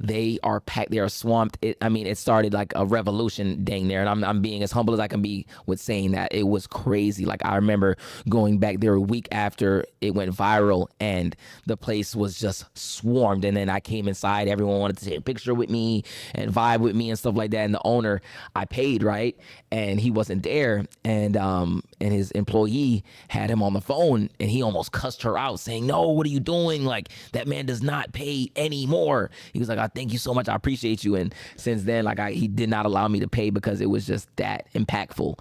they are packed, they are swamped. It started like a revolution dang there. And I'm being as humble as I can be with saying that. It was crazy. Like I remember going back there a week after it went viral and the place was just swarmed. And then I came inside, everyone wanted to take a picture with me and vibe with me and stuff like that. And the owner, I paid, right? And he wasn't there. And his employee had him on the phone and he almost cussed her out saying, no, what are you doing? Like that man does not pay anymore. He was like, thank you so much. I appreciate you. And since then, he did not allow me to pay because it was just that impactful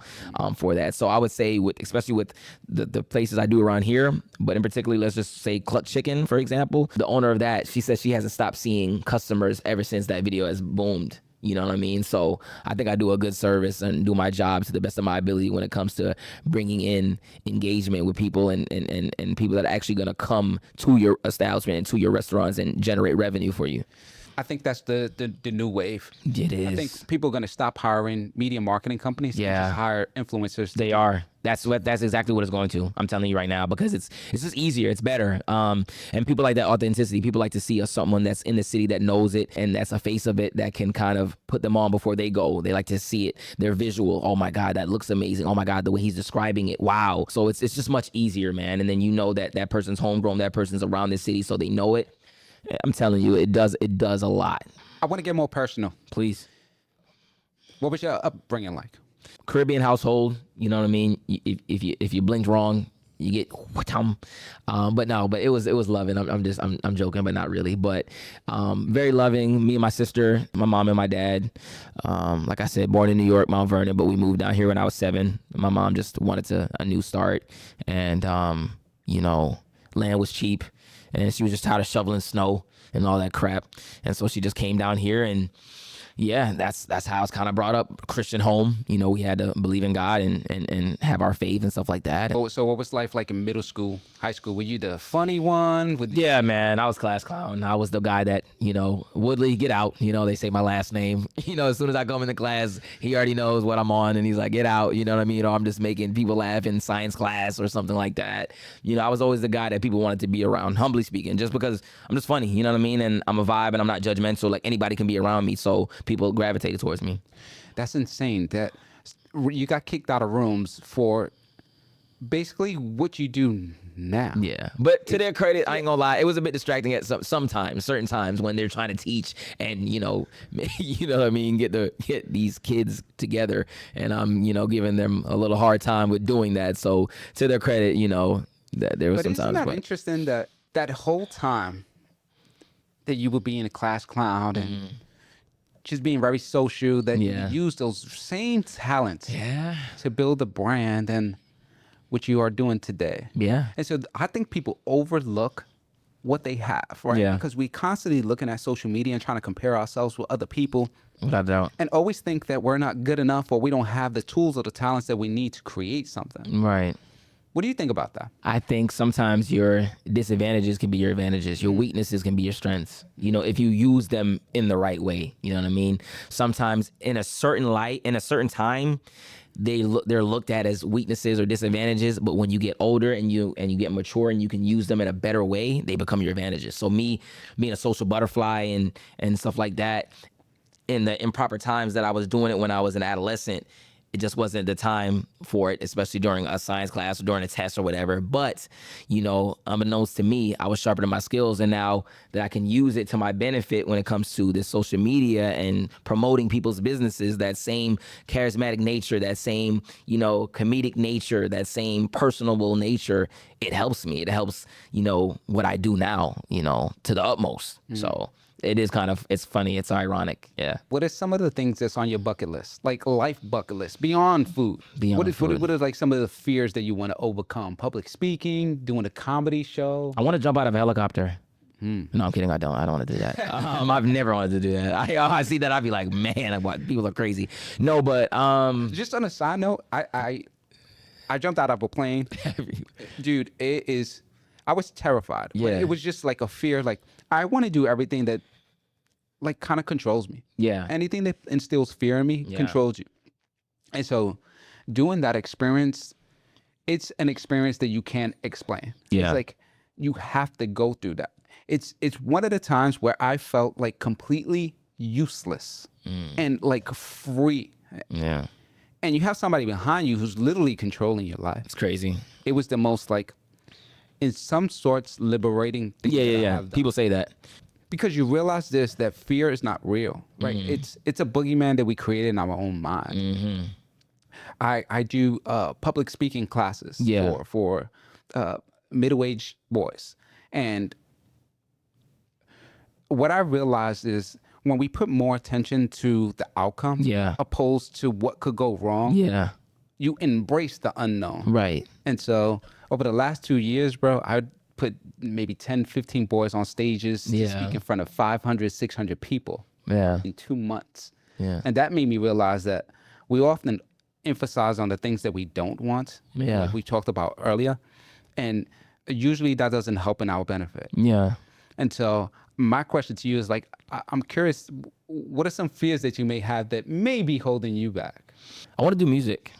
for that. So I would say, especially with the places I do around here, but in particular, let's just say Cluck Chicken, for example. The owner of that, she says she hasn't stopped seeing customers ever since that video has boomed. You know what I mean? So I think I do a good service and do my job to the best of my ability when it comes to bringing in engagement with people and people that are actually going to come to your establishment and to your restaurants and generate revenue for you. I think that's the new wave. It is. I think people are going to stop hiring media marketing companies and just hire influencers. They are. That's exactly what it's going to. I'm telling you right now, because it's just easier. It's better. And people like that authenticity. People like to see someone that's in the city that knows it and that's a face of it that can kind of put them on before they go. They like to see it. They're visual. Oh my God, that looks amazing. Oh my God, the way he's describing it. Wow. So it's just much easier, man. And then you know that person's homegrown, that person's around this city, so they know it. I'm telling you, it does a lot. I want to get more personal. Please. What was your upbringing like? Caribbean household, you know what I mean? If you blinked wrong, you get but it was loving. I'm joking, but not really. But very loving. Me and my sister, my mom and my dad. Like I said, born in New York, Mount Vernon, but we moved down here when I was 7. My mom just wanted a new start, and you know, land was cheap. And she was just tired of shoveling snow and all that crap. And so she just came down here, and yeah, that's how I was kind of brought up. Christian home. You know, we had to believe in God and have our faith and stuff like that. So what was life like in middle school, high school? Were you the funny one? Yeah, man, I was class clown. I was the guy that, you know, Woodley, get out. You know, they say my last name. You know, as soon as I come into class, he already knows what I'm on, and he's like, get out. You know what I mean? Or I'm just making people laugh in science class or something like that. You know, I was always the guy that people wanted to be around, humbly speaking, just because I'm just funny. You know what I mean? And I'm a vibe, and I'm not judgmental. Like, anybody can be around me, so people gravitated towards me. That's insane that you got kicked out of rooms for basically what you do now. Yeah, but to their credit, I ain't gonna lie, it was a bit distracting at sometimes, certain times when they're trying to teach and you know what I mean, get these kids together, and I'm giving them a little hard time with doing that. So to their credit, that there was some times. Isn't that interesting that whole time that you would be in a class clown and just being very social, that you use those same talents to build a brand, and what you are doing today. Yeah. And so I think people overlook what they have, right? Yeah. Because we constantly looking at social media and trying to compare ourselves with other people Without a doubt. and always think that we're not good enough or we don't have the tools or the talents that we need to create something. Right. What do you think about that? I think sometimes your disadvantages can be your advantages. Your weaknesses can be your strengths. You know, if you use them in the right way, you know what I mean? Sometimes in a certain light, in a certain time, they're looked at as weaknesses or disadvantages, but when you get older and you get mature and you can use them in a better way, they become your advantages. So me being a social butterfly and stuff like that, in the improper times that I was doing it when I was an adolescent, it just wasn't the time for it, especially during a science class or during a test or whatever. But, you know, unbeknownst to me, I was sharpening my skills. And now that I can use it to my benefit when it comes to this social media and promoting people's businesses, that same charismatic nature, that same, you know, comedic nature, that same personable nature, it helps me. It helps, you know, what I do now, you know, to the utmost. So it is kind of, it's funny, it's ironic. Yeah. What are some of the things that's on your bucket list, like life bucket list, beyond food? Beyond food. What are like some of the fears that you want to overcome? Public speaking, doing a comedy show? I want to jump out of a helicopter. No, I'm kidding. I don't want to do that. I've never wanted to do that. I see that. I'd be like, man, people are crazy. No, but Just on a side note, I jumped out of a plane. Dude, I was terrified. Yeah. It was just like a fear. Like, I want to do everything that like kind of controls me. Yeah. Anything that instills fear in me controls you. And so doing that experience, it's an experience that you can't explain. Yeah. It's like you have to go through that. It's one of the times where I felt like completely useless and like free. yeah, And you have somebody behind you who's literally controlling your life. it's crazy. It was the most like, in some sorts, liberating thing that I Yeah. have done. People say that. Because you realize this, that fear is not real, right? It's a boogeyman that we created in our own mind. I do public speaking classes Yeah. for middle-aged boys. And what I realized is when we put more attention to the outcome Yeah. opposed to what could go wrong, Yeah. you embrace the unknown. Right. And so over the last 2 years, bro, I put maybe 10, 15 boys on stages to Yeah. speak in front of 500, 600 people Yeah. in 2 months. Yeah. And that made me realize that we often emphasize on the things that we don't want, Yeah. like we talked about earlier. And usually that doesn't help in our benefit. Yeah. And so my question to you is like, I'm curious, what are some fears that you may have that may be holding you back? I want to do music.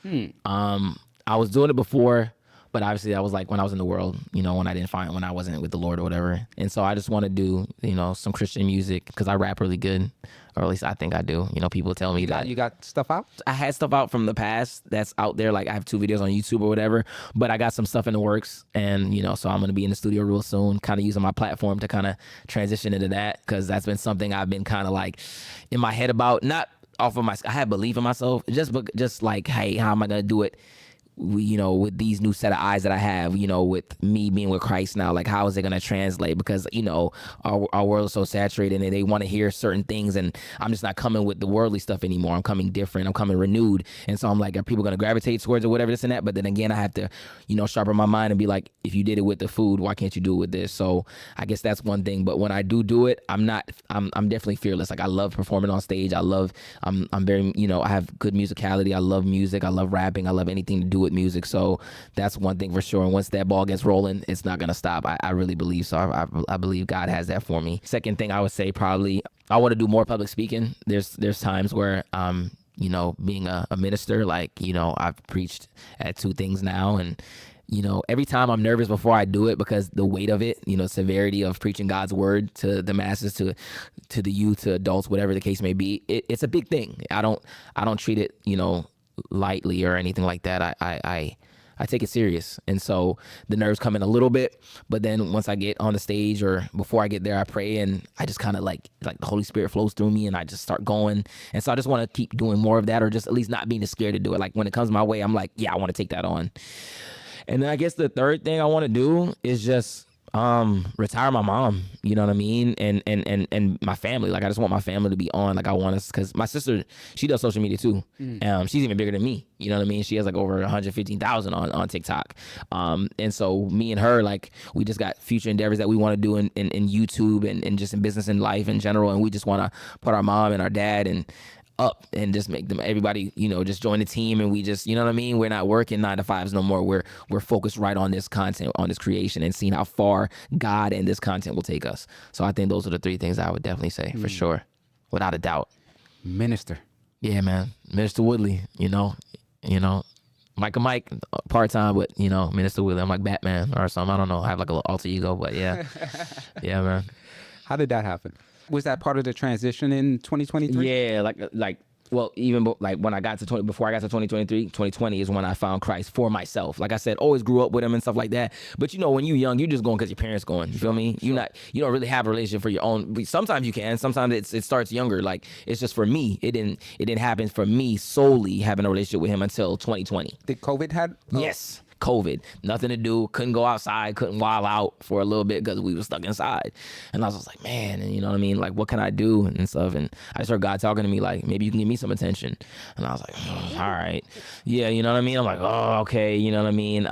I was doing it before, but obviously that was like when I was in the world, you know, when I wasn't with the Lord or whatever. And so I just want to do, you know, some Christian music because I rap really good, or at least I think I do. You know, people tell me that. You got stuff out? I had stuff out from the past that's out there. Like I have 2 videos on YouTube or whatever, but I got some stuff in the works. And, you know, so I'm going to be in the studio real soon, kind of using my platform to kind of transition into that. Cause that's been something I've been kind of like in my head about, not off of I had belief in myself, just like, hey, how am I going to do it? You know, with these new set of eyes that I have, you know, with me being with Christ now, like how is it going to translate? Because, you know, our world is so saturated and they want to hear certain things, and I'm just not coming with the worldly stuff anymore. I'm coming different. I'm coming renewed. And so I'm like, are people going to gravitate towards it, whatever, this and that? But then again, I have to, you know, sharpen my mind and be like, if you did it with the food, why can't you do it with this? So I guess that's one thing. But when I do it, I'm definitely fearless. Like I love performing on stage. I'm very, you know, I have good musicality. I love music. I love rapping. I love anything to do with music. So that's one thing for sure. And once that ball gets rolling, it's not going to stop. I really believe so. I believe God has that for me. Second thing I would say, probably I want to do more public speaking. There's times where, you know, being a minister, like, you know, I've preached at 2 things now, and you know, every time I'm nervous before I do it because the weight of it, you know, severity of preaching God's word to the masses, to the youth, to adults, whatever the case may be. It's a big thing. I don't treat it, you know, lightly or anything like that. I take it serious. And so the nerves come in a little bit, but then once I get on the stage or before I get there, I pray, and I just kind of like the Holy Spirit flows through me and I just start going. And so I just want to keep doing more of that, or just at least not being scared to do it. Like when it comes my way, I'm like, yeah, I want to take that on. And then I guess the third thing I want to do is just Retire my mom, you know what I mean? And my family. Like, I just want my family to be on. Like, I want us, because my sister, she does social media too. She's even bigger than me. You know what I mean? She has like over 115,000 on TikTok. And so me and her, like, we just got future endeavors that we want to do in YouTube and just in business and life in general. And we just want to put our mom and our dad and up and just make them, everybody, you know, just join the team. And we just, you know what I mean? We're not working 9 to 5s no more. We're focused right on this content, on this creation, and seeing how far God and this content will take us. So I think those are the 3 things I would definitely say for sure, without a doubt. Minister. Yeah, man. Minister Woodley, you know, Micaah Mike, part-time, but, you know, Minister Woodley, I'm like Batman or something. I don't know. I have like a little alter ego, but yeah. Yeah, man. How did that happen? Was that part of the transition in 2023? Yeah, well, even like when I got to before I got to 2023, 2020 is when I found Christ for myself. Like I said, always grew up with him and stuff like that. But you know, when you're young, you're just going because your parents going. You feel me? You don't really have a relationship for your own. Sometimes you can. Sometimes it starts younger. Like, it's just for me. It didn't happen for me solely having a relationship with him until 2020. Did COVID had? Yes. COVID, nothing to do, couldn't go outside, couldn't wild out for a little bit because we were stuck inside. And I was just like, man, and you know what I mean? Like, what can I do and stuff? And I just heard God talking to me like, maybe you can give me some attention. And I was like, all right. Yeah, you know what I mean? I'm like, oh, okay, you know what I mean?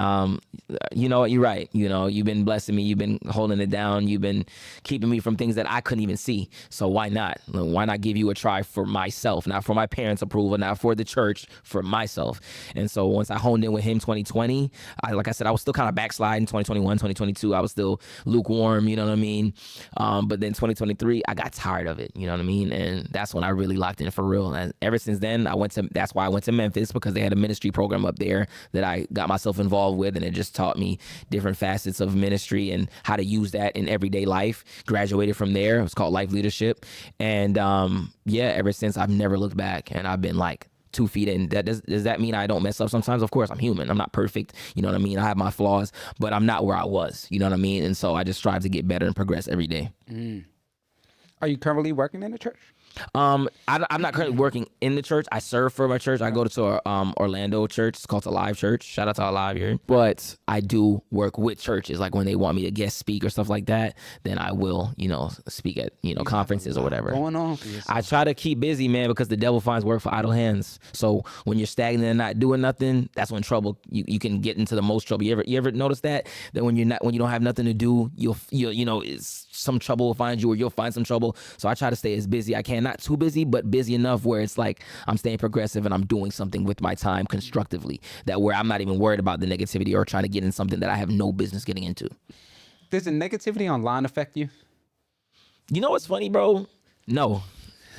You know what? You're right. You know, you've been blessing me. You've been holding it down. You've been keeping me from things that I couldn't even see. So why not? Why not give you a try for myself? Not for my parents' approval, not for the church, for myself. And so once I honed in with him 2020, like I said, I was still kind of backsliding. 2021, 2022, I was still lukewarm, you know what I mean? But then 2023, I got tired of it, you know what I mean? And that's when I really locked in for real. And ever since then, that's why I went to Memphis, because they had a ministry program up there that I got myself involved with, and it just taught me different facets of ministry and how to use that in everyday life. Graduated from there. It was called Life Leadership. And yeah, ever since, I've never looked back, and I've been like 2 feet in. Does that mean I don't mess up sometimes? Of course, I'm human. I'm not perfect. You know what I mean? I have my flaws, but I'm not where I was. You know what I mean? And so I just strive to get better and progress every day. Are you currently working in the church? I'm not currently working in the church. I serve for my church. I go to Orlando church. It's called Alive Church. Shout out to Alive here. But I do work with churches. Like when they want me to guest speak or stuff like that, then I will, you know, speak at, you know, conferences or whatever. Going on. I try to keep busy, man, because the devil finds work for idle hands. So when you're stagnant and not doing nothing, that's when trouble, you can get into the most trouble. You ever notice that when you don't have nothing to do, you'll you know, some trouble will find you, or you'll find some trouble. So I try to stay as busy I can. Not too busy, but busy enough where it's like I'm staying progressive and I'm doing something with my time constructively, that where I'm not even worried about the negativity or trying to get in something that I have no business getting into. Does the negativity online affect you? You know what's funny, bro? No.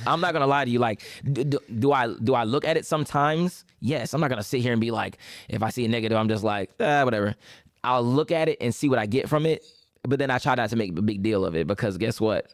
I'm not gonna lie to you. Like, do I look at it sometimes? Yes. I'm not gonna sit here and be like, if I see a negative, I'm just like, whatever. I'll look at it and see what I get from it, but then I try not to make a big deal of it, because guess what?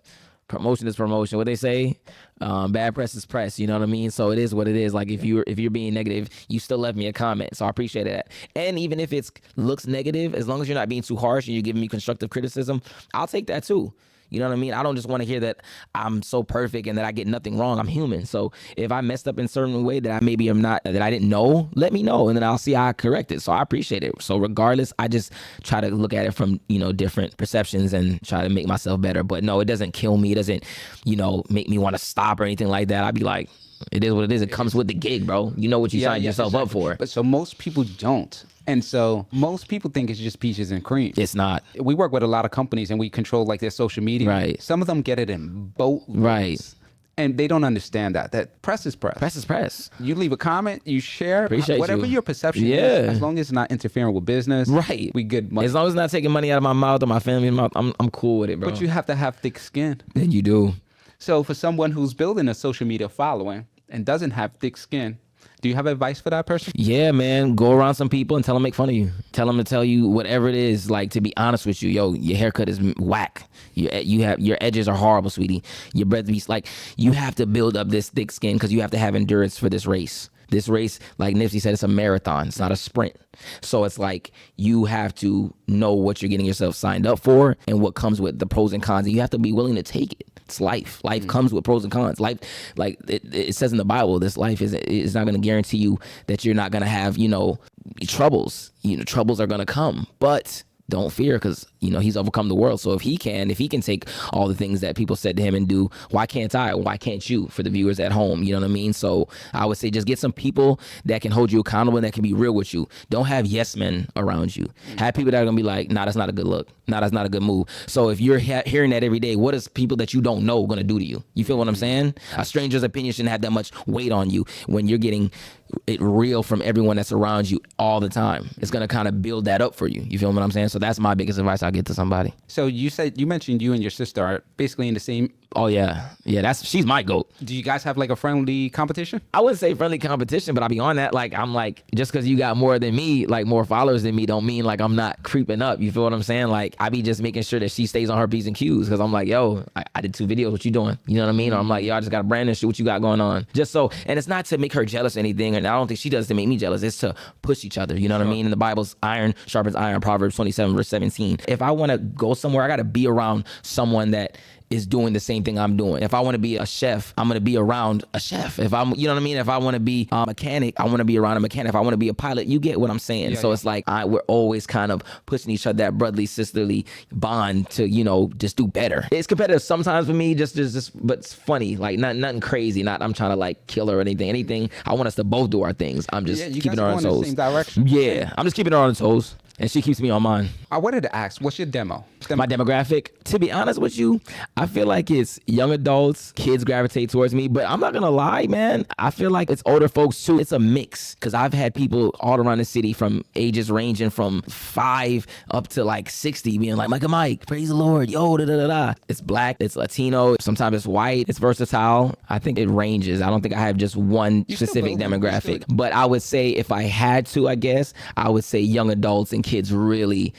Promotion is promotion. What they say, bad press is press. You know what I mean? So it is what it is. Like, if you're being negative, you still left me a comment. So I appreciate that. And even if it looks negative, as long as you're not being too harsh and you're giving me constructive criticism, I'll take that too. You know what I mean? I don't just want to hear that I'm so perfect and that I get nothing wrong. I'm human. So if I messed up in a certain way that I didn't know, let me know, and then I'll see how I correct it. So I appreciate it. So regardless, I just try to look at it from, you know, different perceptions and try to make myself better. But no, it doesn't kill me. It doesn't, you know, make me want to stop or anything like that. I'd be like, it is what it is. It comes with the gig, bro. You know what you signed yourself up for. But so most people don't. And so most people think it's just peaches and cream. It's not. We work with a lot of companies and we control like their social media. Right. Some of them get it in boatloads. Right. And they don't understand that press is press. Press is press. You leave a comment, you share. Appreciate whatever you. your perception is, as long as it's not interfering with business. Right. We good money. As long as it's not taking money out of my mouth or my family's mouth, I'm cool with it, bro. But you have to have thick skin. Then you do. So for someone who's building a social media following and doesn't have thick skin, do you have advice for that person? Yeah, man. Go around some people and tell them make fun of you. Tell them to tell you whatever it is. Like, to be honest with you, yo, your haircut is whack. Your edges are horrible, sweetie. Your breath be like, you have to build up this thick skin because you have to have endurance for this race. This race, like Nipsey said, it's a marathon. It's not a sprint. So it's like you have to know what you're getting yourself signed up for and what comes with the pros and cons. And you have to be willing to take it. It's life. Life comes with pros and cons. Life, like it says in the Bible, this life is not going to guarantee you that you're not going to have, you know, troubles. You know, troubles are going to come. But don't fear, because he's overcome the world. So if he can take all the things that people said to him and do, why can't I? Why can't you? For the viewers at home, you know what I mean? So I would say just get some people that can hold you accountable and that can be real with you. Don't have yes men around you. Have people that are gonna be like, nah, that's not a good look. Nah, that's not a good move. So if you're hearing that every day, what is people that you don't know gonna do to you? You feel what I'm saying? A stranger's opinion shouldn't have that much weight on you when you're getting it real from everyone that's around you all the time. It's gonna kind of build that up for you. You feel what I'm saying? So that's my biggest advice I get to somebody. So you mentioned you and your sister are basically in the same. Oh yeah, she's my GOAT. Do you guys have like a friendly competition? I wouldn't say friendly competition, but I'll be on that. Like, I'm like, just because you got more than me, like more followers than me, don't mean like I'm not creeping up. You feel what I'm saying? Like, I be just making sure that she stays on her P's and Q's, because I'm like, yo, I did 2 videos. What you doing? You know what I mean? Or I'm like, yo, I just got a brand new shit. What you got going on? Just so, and it's not to make her jealous or anything, and I don't think she does to make me jealous. It's to push each other. You know what I mean? In the Bible's iron sharpens iron, Proverbs 27 verse 17. If I want to go somewhere, I got to be around someone that is doing the same thing I'm doing. If I want to be a chef, I'm going to be around a chef. If I'm, you know what I mean? If I want to be a mechanic, I want to be around a mechanic. If I want to be a pilot, you get what I'm saying. So it's like, we're always kind of pushing each other, that brotherly, sisterly bond to, just do better. It's competitive sometimes for me, just, but it's funny. Like nothing crazy. Not, I'm trying to like kill her or anything. I want us to both do our things. I'm just keeping her on her toes. The same direction. Yeah. I'm just keeping her on her toes. And she keeps me on mine. I wanted to ask, what's your demo? My demographic, to be honest with you, I feel like it's young adults, kids gravitate towards me, but I'm not gonna lie, man. I feel like it's older folks too. It's a mix, because I've had people all around the city from ages ranging from 5 up to like 60 being like, Mike, praise the Lord, yo, da-da-da-da. It's black, it's Latino, sometimes it's white, it's versatile. I think it ranges. I don't think I have just one specific demographic, but I would say if I had to, I guess, I would say young adults and kids really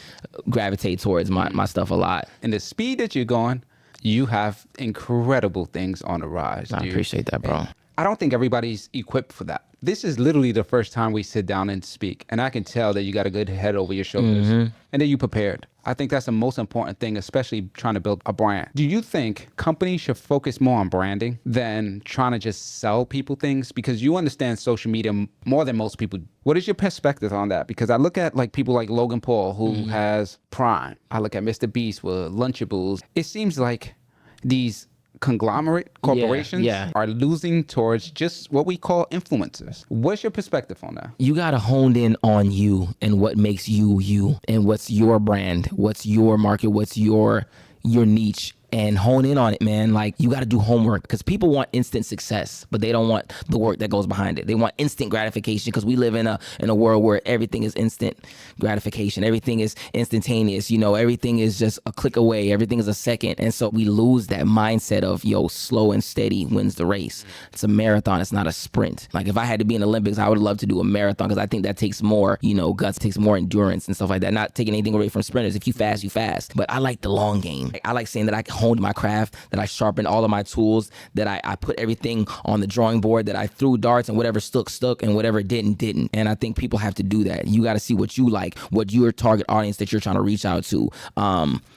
gravitate towards my stuff a lot. And the speed that you're going, you have incredible things on the rise, dude. I appreciate that, bro. I don't think everybody's equipped for that. This is literally the first time we sit down and speak, and I can tell that you got a good head over your shoulders, and that you prepared. I think that's the most important thing, especially trying to build a brand. Do you think companies should focus more on branding than trying to just sell people things? Because you understand social media more than most people. What is your perspective on that? Because I look at like people like Logan Paul, who has Prime. I look at Mr. Beast with Lunchables. It seems like these conglomerate corporations are losing towards just what we call influencers. What's your perspective on that? You got to hone in on you and what makes you, and what's your brand, what's your market, what's your niche, and hone in on it, man. Like, you got to do homework, because people want instant success, but they don't want the work that goes behind it. They want instant gratification, because we live in a world where everything is instant gratification. Everything is instantaneous. Everything is just a click away. Everything is a second. And so we lose that mindset of, slow and steady wins the race. It's a marathon. It's not a sprint. Like, if I had to be in the Olympics, I would love to do a marathon, because I think that takes more, guts, takes more endurance and stuff like that. Not taking anything away from sprinters. If you fast, you fast. But I like the long game. I like saying that I honed my craft, that I sharpened all of my tools, that I put everything on the drawing board, that I threw darts, and whatever stuck, and whatever didn't. And I think people have to do that. You got to see what you like, what your target audience that you're trying to reach out to,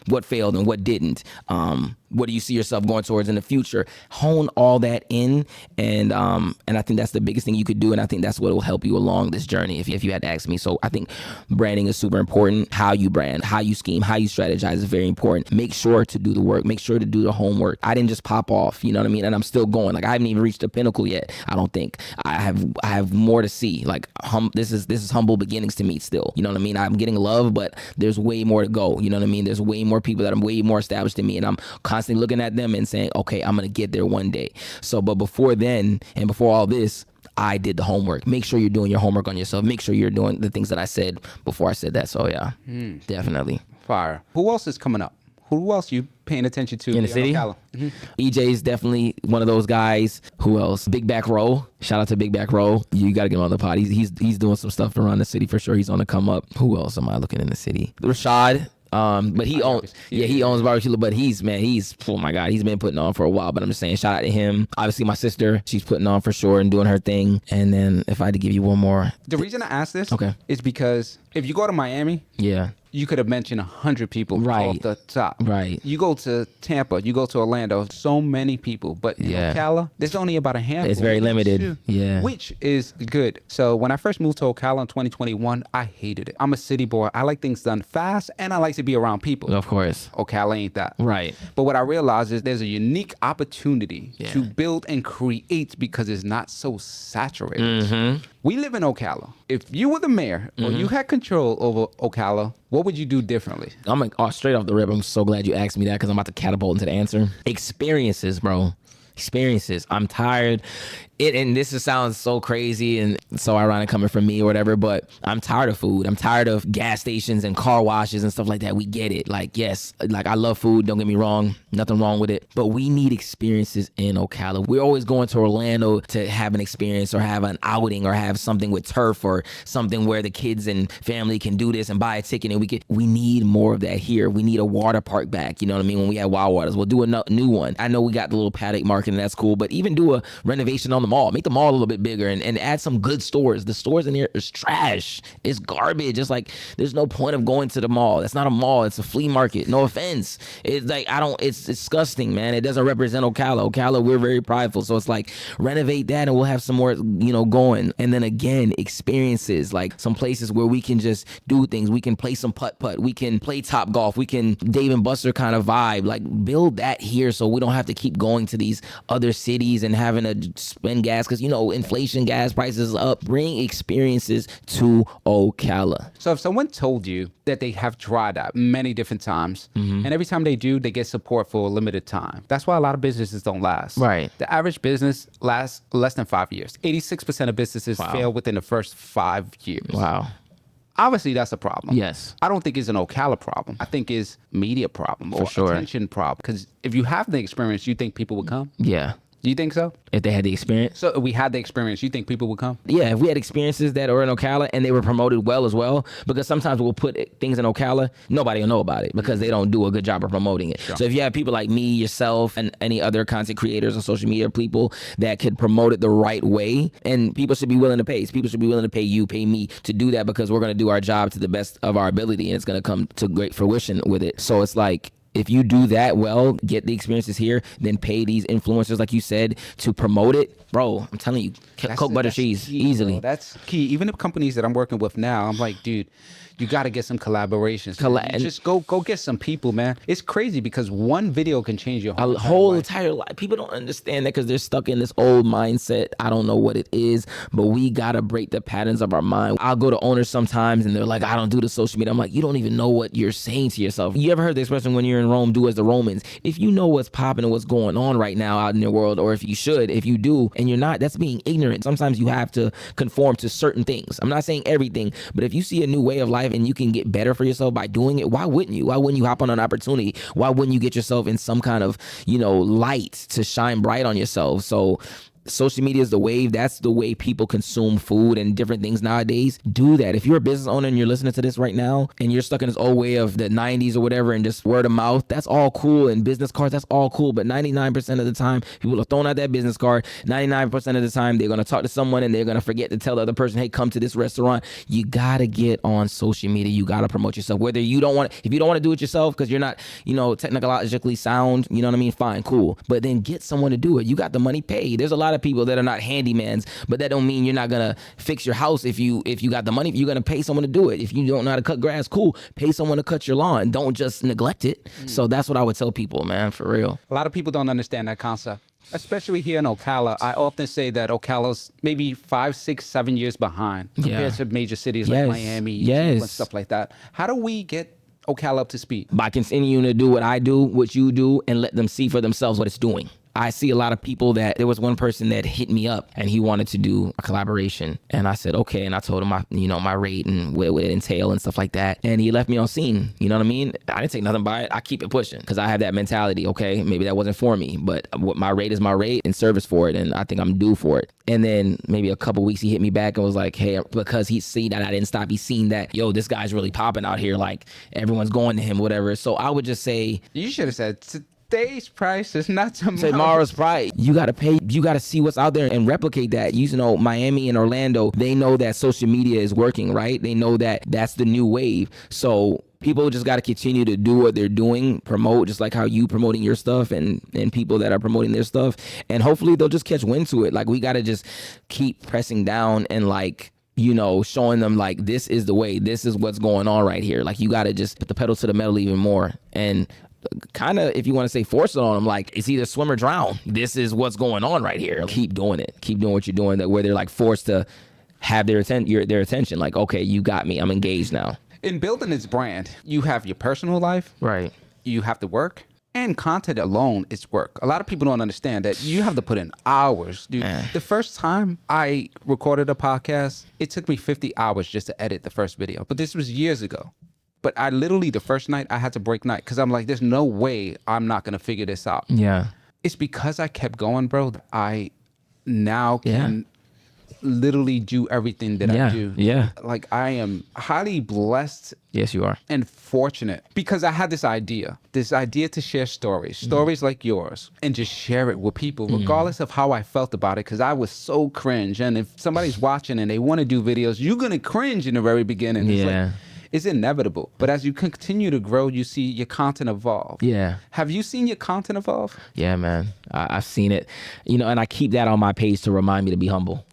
what failed and what didn't. What do you see yourself going towards in the future? Hone all that in, and I think that's the biggest thing you could do, and I think that's what will help you along this journey, if you had to ask me. So I think branding is super important. How you brand, how you scheme, how you strategize is very important. Make sure to do the work. Make sure to do the homework. I didn't just pop off, you know what I mean? And I'm still going. Like, I haven't even reached the pinnacle yet. I don't think. I have more to see. Like, this is humble beginnings to me still. You know what I mean? I'm getting love, but there's way more to go. You know what I mean? There's way more people that are way more established than me, and I'm constantly looking at them and saying, okay, I'm going to get there one day. So, but before then, and before all this, I did the homework. Make sure you're doing your homework on yourself. Make sure you're doing the things that I said before I said that. So yeah, definitely. Fire. Who else is coming up? Who else you paying attention to in the city? EJ is definitely one of those guys. Who else? Big Back Row. Shout out to Big Back Row. You got to get him on the pod. He's doing some stuff around the city for sure. He's on the come up. Who else am I looking in the city? Rashad. But he owns barbecue, but he's oh my God, he's been putting on for a while, but I'm just saying, shout out to him. Obviously my sister, she's putting on for sure and doing her thing. And then if I had to give you one more. The reason I asked this is because if you go to Miami, you could have mentioned 100 people Right. off the top. Right. You go to Tampa, you go to Orlando, so many people. But in Yeah. Ocala, there's only about a handful. It's very maybe limited. two, Yeah. Which is good. So when I first moved to Ocala in 2021, I hated it. I'm a city boy. I like things done fast, and I like to be around people. Of course. Ocala ain't that. Right. But what I realized is there's a unique opportunity Yeah. to build and create because it's not so saturated. Mm-hmm. We live in Ocala. If you were the mayor or you had control over Ocala, what would you do differently? I'm like, straight off the rip. I'm so glad you asked me that because I'm about to catapult into the answer. Experiences, bro. Experiences. I'm tired. And this sounds so crazy and so ironic coming from me or whatever, but I'm tired of food. I'm tired of gas stations and car washes and stuff like that. We get it. Like, yes, like I love food. Don't get me wrong. Nothing wrong with it. But we need experiences in Ocala. We're always going to Orlando to have an experience or have an outing or have something with turf or something where the kids and family can do this and buy a ticket. And we need more of that here. We need a water park back. You know what I mean? When we had Wild Waters, we'll do a new one. I know we got the little paddock market and that's cool, but even do a renovation on the mall. Make the mall a little bit bigger and add some good stores. The stores in here is trash. It's garbage. It's like there's no point of going to the mall. That's not a mall. It's a flea market. No offense. It's like it's disgusting, man. It doesn't represent Ocala. Ocala, we're very prideful. So it's like renovate that and we'll have some more, going. And then again, experiences, like some places where we can just do things. We can play some putt-putt. We can play Top Golf. We can Dave and Buster kind of vibe. Like build that here so we don't have to keep going to these other cities and having to spend gas because, inflation, gas prices up. Bring experiences to Ocala. So if someone told you that they have tried that many different times, and every time they do, they get support for a limited time. That's why a lot of businesses don't last. Right. The average business lasts less than 5 years. 86% of businesses fail within the first 5 years. Wow. Obviously, that's a problem. Yes. I don't think it's an Ocala problem. I think it's media problem or sure. attention problem. Because if you have the experience, you think people would come? Yeah. Do you think so? If they had the experience. So if we had the experience, you think people would come? Yeah, if we had experiences that are in Ocala and they were promoted well as well, because sometimes we'll put things in Ocala, nobody will know about it because they don't do a good job of promoting it. Sure. So if you have people like me, yourself, and any other content creators or social media people that could promote it the right way, and people should be willing to pay. People should be willing to pay you, pay me to do that because we're going to do our job to the best of our ability and it's going to come to great fruition with it. So it's like, if you do that well, get the experiences here, then pay these influencers, like you said, to promote it. Bro, I'm telling you, Coke, butter, cheese, key, easily. Bro. That's key. Even the companies that I'm working with now, I'm like, dude, you got to get some collaborations. Just go get some people, man. It's crazy because one video can change your whole entire life. People don't understand that because they're stuck in this old mindset. I don't know what it is, but we got to break the patterns of our mind. I'll go to owners sometimes and they're like, I don't do the social media. I'm like, you don't even know what you're saying to yourself. You ever heard the expression, when you're in Rome, do as the Romans? If you know what's popping and what's going on right now out in the world, or if you do, and you're not, that's being ignorant. Sometimes you have to conform to certain things. I'm not saying everything, but if you see a new way of life and you can get better for yourself by doing it, why wouldn't you? Why wouldn't you hop on an opportunity? Why wouldn't you get yourself in some kind of, light to shine bright on yourself? So social media is the wave. That's the way people consume food and different things nowadays. Do that. If you're a business owner and you're listening to this right now and you're stuck in this old way of the 90s or whatever and just word of mouth, that's all cool. And business cards, that's all cool. But 99% of the time, people are throwing out that business card. 99% of the time, they're going to talk to someone and they're going to forget to tell the other person, hey, come to this restaurant. You got to get on social media. You got to promote yourself. Whether if you don't want to do it yourself because you're not, technologically sound, you know what I mean? Fine, cool. But then get someone to do it. You got the money paid. There's a lot of people that are not handymans, but that don't mean you're not gonna fix your house if you got the money. You're gonna pay someone to do it. If you don't know how to cut grass, cool, pay someone to cut your lawn. Don't just neglect it. So that's what I would tell people, man, for real. A lot of people don't understand that concept, especially here in Ocala. I often say that Ocala's maybe 5, 6, 7 years behind compared to major cities like Miami and stuff like that. How do we get Ocala up to speed? By continuing to do what I do, what you do, and let them see for themselves what it's doing. I see a lot of people that there was one person that hit me up and he wanted to do a collaboration. And I said, okay. And I told him my rate and what it would entail and stuff like that. And he left me on scene. You know what I mean? I didn't take nothing by it. I keep it pushing because I have that mentality. Okay, maybe that wasn't for me, but what my rate is my rate and service for it. And I think I'm due for it. And then maybe a couple weeks he hit me back and was like, hey, because he seen that I didn't stop. He's seen that, yo, this guy's really popping out here. Like everyone's going to him, whatever. So I would just say, you should have said, today's price is not tomorrow's price. You got to pay. You got to see what's out there and replicate that. Miami and Orlando, they know that social media is working, right? They know that that's the new wave. So People just got to continue to do what they're doing, promote, just like how you promoting your stuff and people that are promoting their stuff. And hopefully they'll just catch wind to it. Like, we got to just keep pressing down and like, you know, showing them like, this is the way, this is what's going on right here. Like, you got to just put the pedal to the metal even more. And kind of, if you want to say, force it on them, like, it's either swim or drown. This is what's going on right here. Keep doing it. Keep doing what you're doing, that where they're like forced to have their attention. Like, okay, you got me. I'm engaged now. In building this brand, you have your personal life, Right. you have to work, and content alone is work. A lot of people don't understand that you have to put in hours, dude. The first time I recorded a podcast, it took me 50 hours just to edit the first video. But this was years ago. But I literally, the first night, I had to break night because I'm like, there's no way I'm not going to figure this out. Yeah. It's because I kept going, bro, that I now can literally do everything that I do. Yeah. Like, I am highly blessed. Yes, you are. And fortunate because I had this idea to share stories like yours, and just share it with people, regardless of how I felt about it, because I was so cringe. And if somebody's watching and they want to do videos, you're going to cringe in the very beginning. It's like, it's inevitable. But as you continue to grow, you see your content evolve. Yeah. Have you seen your content evolve? Yeah, man. I've seen it. You know, and I keep that on my page to remind me to be humble.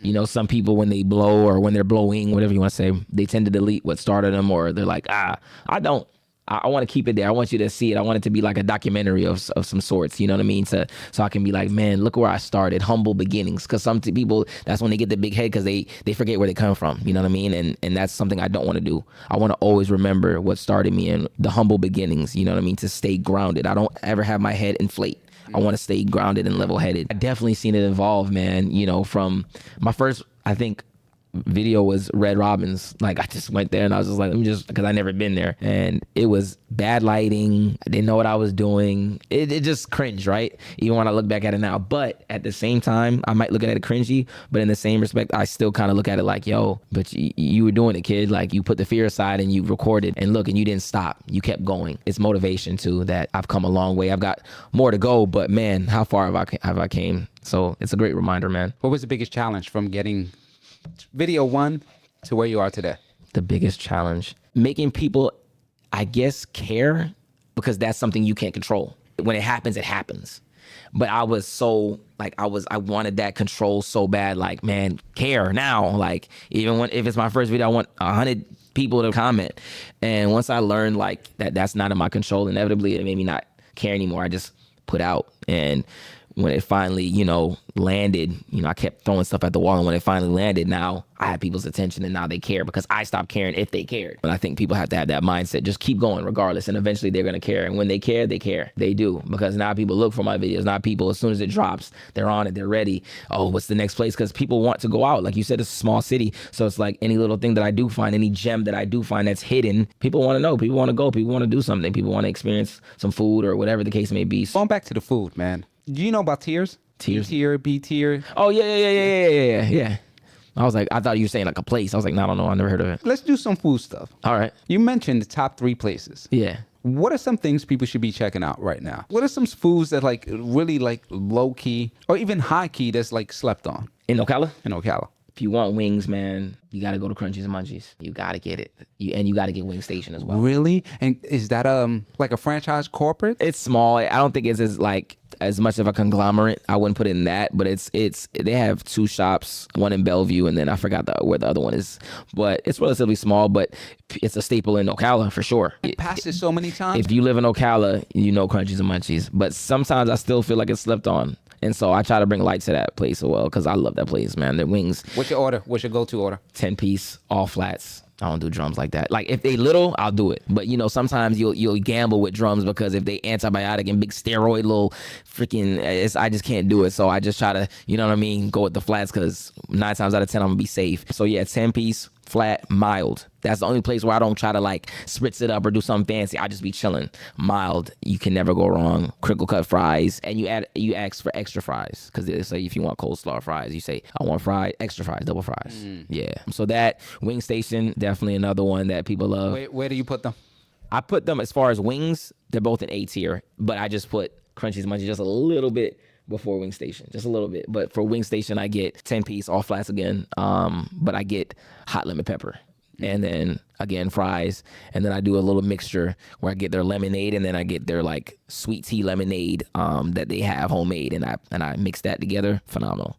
You know, some people, when they blow or when they're blowing, whatever you want to say, they tend to delete what started them, or they're like, I don't. I want to keep it there. I want you to see it. I want it to be like a documentary of some sorts, you know what I mean? So I can be like, man, look where I started, humble beginnings. Because some people, that's when they get the big head, because they forget where they come from, you know what I mean? And that's something I don't want to do. I want to always remember what started me and the humble beginnings, you know what I mean? To stay grounded. I don't ever have my head inflate. I want to stay grounded and level-headed. I definitely seen it evolve, man. You know, from my first, I think, video was Red Robin's. Like, I just went there and I was just like, because I never been there. And it was bad lighting. I didn't know what I was doing. It just cringe, right? Even when I look back at it now. But at the same time, I might look at it cringy, but in the same respect, I still kind of look at it like, yo, but you were doing it, kid. Like, you put the fear aside and you recorded, and look, and you didn't stop. You kept going. It's motivation too, that I've come a long way. I've got more to go, but man, how far have I came? So it's a great reminder, man. What was the biggest challenge from getting video one to where you are today? The biggest challenge, making people, I guess, care, because that's something you can't control. When it happens, it happens. But I was so like, I wanted that control so bad. Like, man, care now. Like, even if it's my first video, I want 100 people to comment. And once I learned like that's not in my control, inevitably it made me not care anymore. I just put out. And when it finally, you know, landed, you know, I kept throwing stuff at the wall, and when it finally landed, now I had people's attention, and now they care because I stopped caring if they cared. But I think people have to have that mindset, just keep going regardless, and eventually they're going to care. And when they care, they care. They do, because now people look for my videos. Now people, as soon as it drops, they're on it, they're ready. Oh, what's the next place? Because people want to go out. Like you said, it's a small city. So it's like any little thing that I do find, any gem that I do find that's hidden, people want to know, people want to go, people want to do something, people want to experience some food or whatever the case may be. Going back to the food, man. Do you know about tiers? Tiers? A tier, B tier. Oh, yeah. I was like, I thought you were saying like a place. I was like, no, I don't know. I never heard of it. Let's do some food stuff. All right. You mentioned the top 3 places. Yeah. What are some things people should be checking out right now? What are some foods that like really like low key or even high key that's like slept on? In Ocala? In Ocala. If you want wings, man, you got to go to Crunchies and Munchies. You got to get it. And you got to get Wing Station as well. Really? And is that like a franchise corporate? It's small. I don't think it's as much of a conglomerate. I wouldn't put it in that, but they have 2 shops, one in Bellevue, and then I forgot where the other one is. But it's relatively small, but it's a staple in Ocala for sure. It passes so many times. If you live in Ocala, you know Crunchies and Munchies. But sometimes I still feel like it's slept on. And so I try to bring light to that place as well, because I love that place, man. Their wings. What's your order? What's your go-to order? 10-piece, all flats. I don't do drums like that. Like, if they little, I'll do it. But, you know, sometimes you'll gamble with drums, because if they antibiotic and big steroid little freaking, I just can't do it. So I just try to, you know what I mean, go with the flats, because 9 times out of 10, I'm going to be safe. So, yeah, 10-piece, flat, mild. That's the only place where I don't try to like spritz it up or do something fancy. I just be chilling. Mild. You can never go wrong. Crinkle cut fries. And you ask for extra fries. Because it's like, if you want coleslaw fries, you say, I want fried, extra fries, double fries. Yeah. So that Wing Station, definitely another one that people love. Where do you put them? I put them, as far as wings, they're both in A tier. But I just put Crunchies Munchies just a little bit before Wing Station, just a little bit. But for Wing Station, I get 10-piece, all flats again. But I get hot lemon pepper. and then again fries, and then I do a little mixture where I get their lemonade, and then I get their like sweet tea lemonade that they have homemade, and I mix that together. Phenomenal.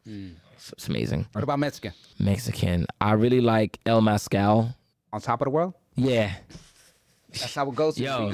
It's amazing. What about Mexican? Mexican. I really like El Mezcal. On top of the world? Yeah. That's how it goes. Yo.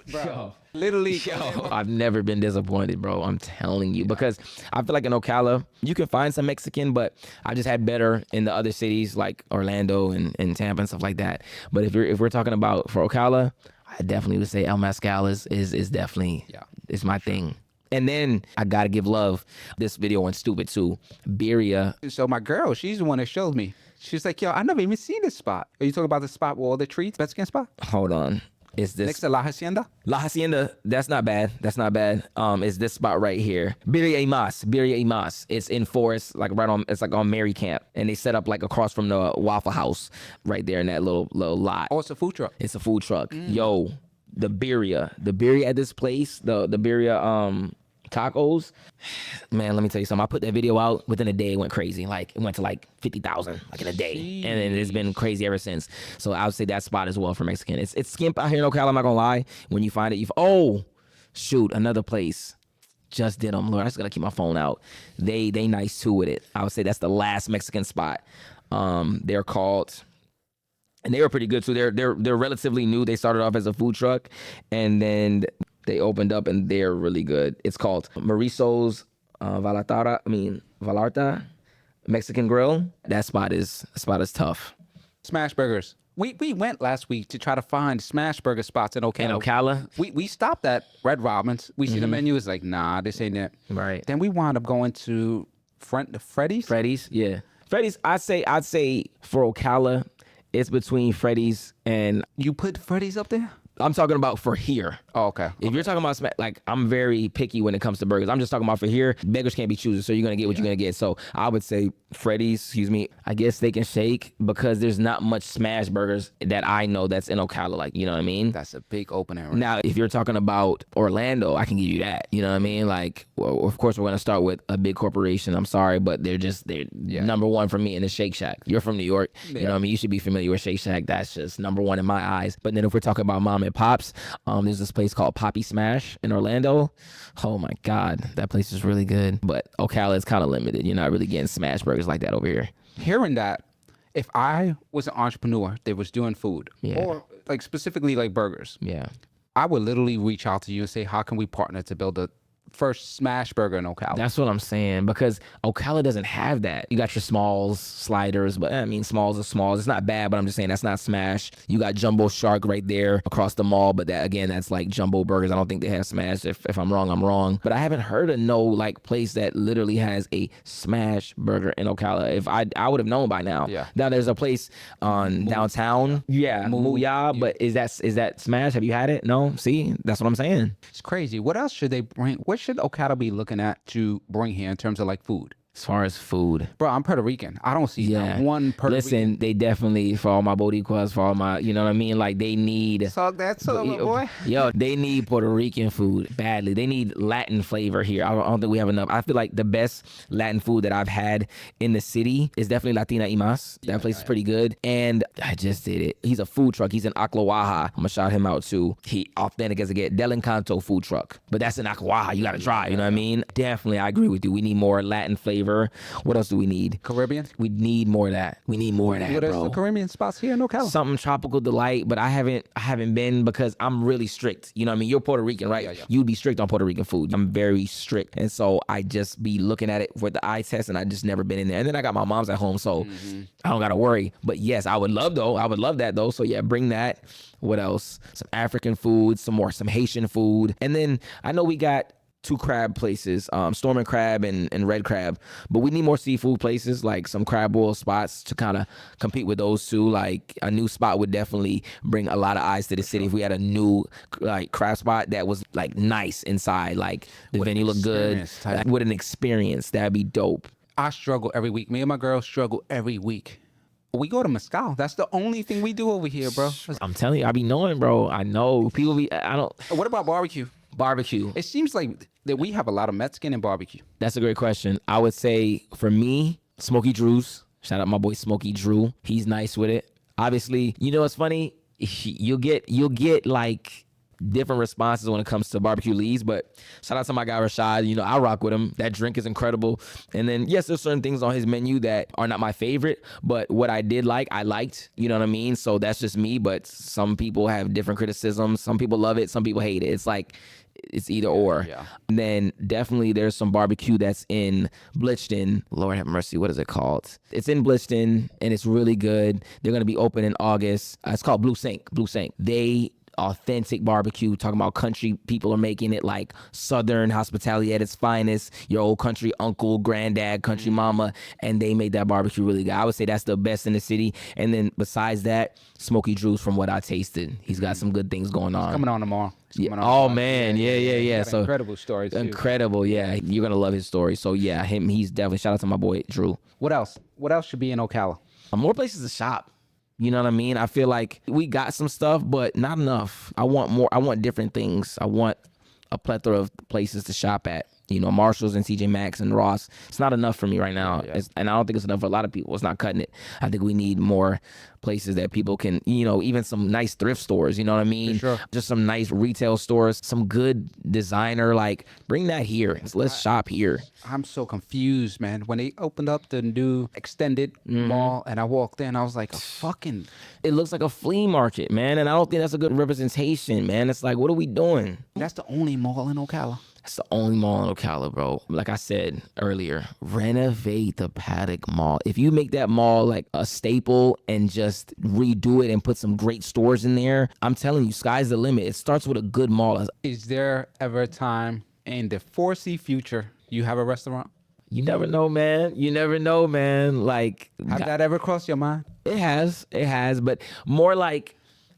Bro, literally. I've never been disappointed, bro. I'm telling you, because I feel like in Ocala, you can find some Mexican, but I just had better in the other cities like Orlando and Tampa and stuff like that. But if we're talking about for Ocala, I definitely would say El Mezcal is definitely is my thing. And then I gotta give love. This video went stupid too. Birria. So my girl, she's the one that showed me. She's like, yo, I never even seen this spot. Are you talking about the spot with all the treats, Mexican spot? Hold on. Is this Next to La Hacienda? La Hacienda? That's not bad. That's not bad. Is this spot right here? Birria y Mas. It's in Forest, like right on. It's like on Mary Camp, and they set up like across from the Waffle House, right there in that little lot. Oh, it's a food truck. It's a food truck. Yo, the birria at this place, the birria tacos, man, let me tell you something. I put that video out within a day. It went crazy. Like it went to like 50,000 like in a day. And then it's been crazy ever since. So I would say that spot as well for Mexican. It's skimp out here in Ocala, I'm not gonna lie. When you find it, oh shoot, another place just did them. Lord, I just gotta keep my phone out. They nice too with it. I would say that's the last Mexican spot. They're called, and they were pretty good too. They're relatively new. They started off as a food truck, and then they opened up, and they're really good. It's called Marisso's Vallarta Mexican Grill. That spot is tough. Smash Burgers. We went last week to try to find smash burger spots in Ocala. In Ocala? We stopped at Red Robin's. We see the menu. It's like, nah, this ain't it. Right. Then we wound up going to Freddy's. Freddy's, yeah. Freddy's, I'd say for Ocala, it's between Freddy's and... You put Freddy's up there? I'm talking about for here. Oh, okay. If you're talking about, like, I'm very picky when it comes to burgers. I'm just talking about for here. Beggars can't be choosers, so you're going to get what you're going to get. So I would say Freddy's, I guess Steak and Shake, because there's not much smash burgers that I know that's in Ocala, like, you know what I mean? That's a big opening. Right? Now, if you're talking about Orlando, I can give you that. You know what I mean? Like, well, of course, we're going to start with a big corporation. I'm sorry, but they're number one for me in the Shake Shack. You're from New York. You know what I mean? You should be familiar with Shake Shack. That's just number one in my eyes. But then if we're talking about mom and pops, there's this place called Poppy Smash in Orlando. Oh my God, that place is really good. But Ocala is kind of limited. You're not really getting smash burgers like that over here. Hearing that, if I was an entrepreneur that was doing food, or like specifically like burgers, I would literally reach out to you and say, how can we partner to build a first smash burger in Ocala? That's what I'm saying, because Ocala doesn't have that. You got your smalls, sliders, but I mean, smalls are smalls. It's not bad, but I'm just saying that's not smash. You got Jumbo Shark right there across the mall, but that again, that's like jumbo burgers. I don't think they have smash. If I'm wrong, I'm wrong. But I haven't heard of no like place that literally has a smash burger in Ocala. If I would have known by now. Yeah. Now there's a place on downtown. Yeah, Micaah, but is that smash? Have you had it? No? See? That's what I'm saying. It's crazy. What else should they bring? What should Ocala be looking at to bring here in terms of like food? As far as food, bro, I'm Puerto Rican. I don't see not one Puerto Rican. They definitely, for all my Boricuas, for all my, you know what I mean? Like, they need... Talk that talk, my boy. Yo, they need Puerto Rican food badly. They need Latin flavor here. I don't think we have enough. I feel like the best Latin food that I've had in the city is definitely Latina y Mas. That place is pretty good. And I just did it. He's a food truck. He's in Aclawaja. I'm going to shout him out, too. He authentic as it get. Del Encanto food truck. But that's in Aclawaja. You got to try, you know what I mean? Definitely, I agree with you. We need more Latin flavor. What else do we need? Caribbean? We need more of that. We need more of that, bro. What are the Caribbean spots here in Ocala? Something tropical delight, but I haven't been because I'm really strict. You know what I mean? You're Puerto Rican, right? Yeah. You'd be strict on Puerto Rican food. I'm very strict. And so I just be looking at it for the eye test, and I just never been in there. And then I got my mom's at home, so I don't got to worry. But yes, I would love that though. So yeah, bring that. What else? Some African food, some Haitian food. And then I know we got 2 crab places, Storm and Crab and Red Crab. But we need more seafood places, like some crab boil spots to kind of compete with those two. Like a new spot would definitely bring a lot of eyes to the city. If we had a new like crab spot that was like nice inside, like the venue looked good, with an experience, that'd be dope. I struggle every week. Me and my girl struggle every week. We go to Mezcal. That's the only thing we do over here, bro. I'm telling you, I be knowing, bro. I know. What about barbecue? Barbecue. It seems like that we have a lot of Mexican in barbecue. That's a great question. I would say for me, Smokey Drew's. Shout out my boy Smokey Drew. He's nice with it. Obviously, you know what's funny? You'll get like different responses when it comes to barbecue leads, but shout out to my guy Rashad. You know, I rock with him. That drink is incredible. And then yes, there's certain things on his menu that are not my favorite, but what I did like, I liked. You know what I mean? So that's just me. But some people have different criticisms. Some people love it. Some people hate it. It's like it's either or. Yeah. And then definitely there's some barbecue that's in Bliston. Lord have mercy, what is it called? It's in Bliston and it's really good. They're gonna be open in August. It's called Blue Sink. They authentic barbecue, talking about country people are making it, like Southern hospitality at its finest, your old country uncle, granddad, country mama, and they made that barbecue really good. I would say that's the best in the city. And then besides that, Smokey Drew's, from what I tasted, he's got some good things going on. Coming on tomorrow. Yeah. Oh man, yeah. So incredible story too. Incredible, yeah. You're gonna love his story. So yeah, he's definitely, shout out to my boy Drew. What else? What else should be in Ocala? More places to shop. You know what I mean? I feel like we got some stuff, but not enough. I want more. I want different things. I want a plethora of places to shop at. You know, Marshalls and TJ Maxx and Ross. It's not enough for me right now. Yeah. And I don't think it's enough for a lot of people. It's not cutting it. I think we need more places that people can, you know, even some nice thrift stores, you know what I mean? For sure. Just some nice retail stores, some good designer, like bring that here. Let's shop here. I'm so confused, man. When they opened up the new extended mall and I walked in, I was like, It looks like a flea market, man. And I don't think that's a good representation, man. It's like, what are we doing? that's the only mall in Ocala. It's the only mall in Ocala, bro. Like I said earlier, renovate the Paddock Mall. If you make that mall like a staple and just redo it and put some great stores in there, I'm telling you, sky's the limit. It starts with a good mall. Is there ever a time in the foresee future you have a restaurant? You never know, man. You never know, man. Like, Has that ever crossed your mind? it has, but more like,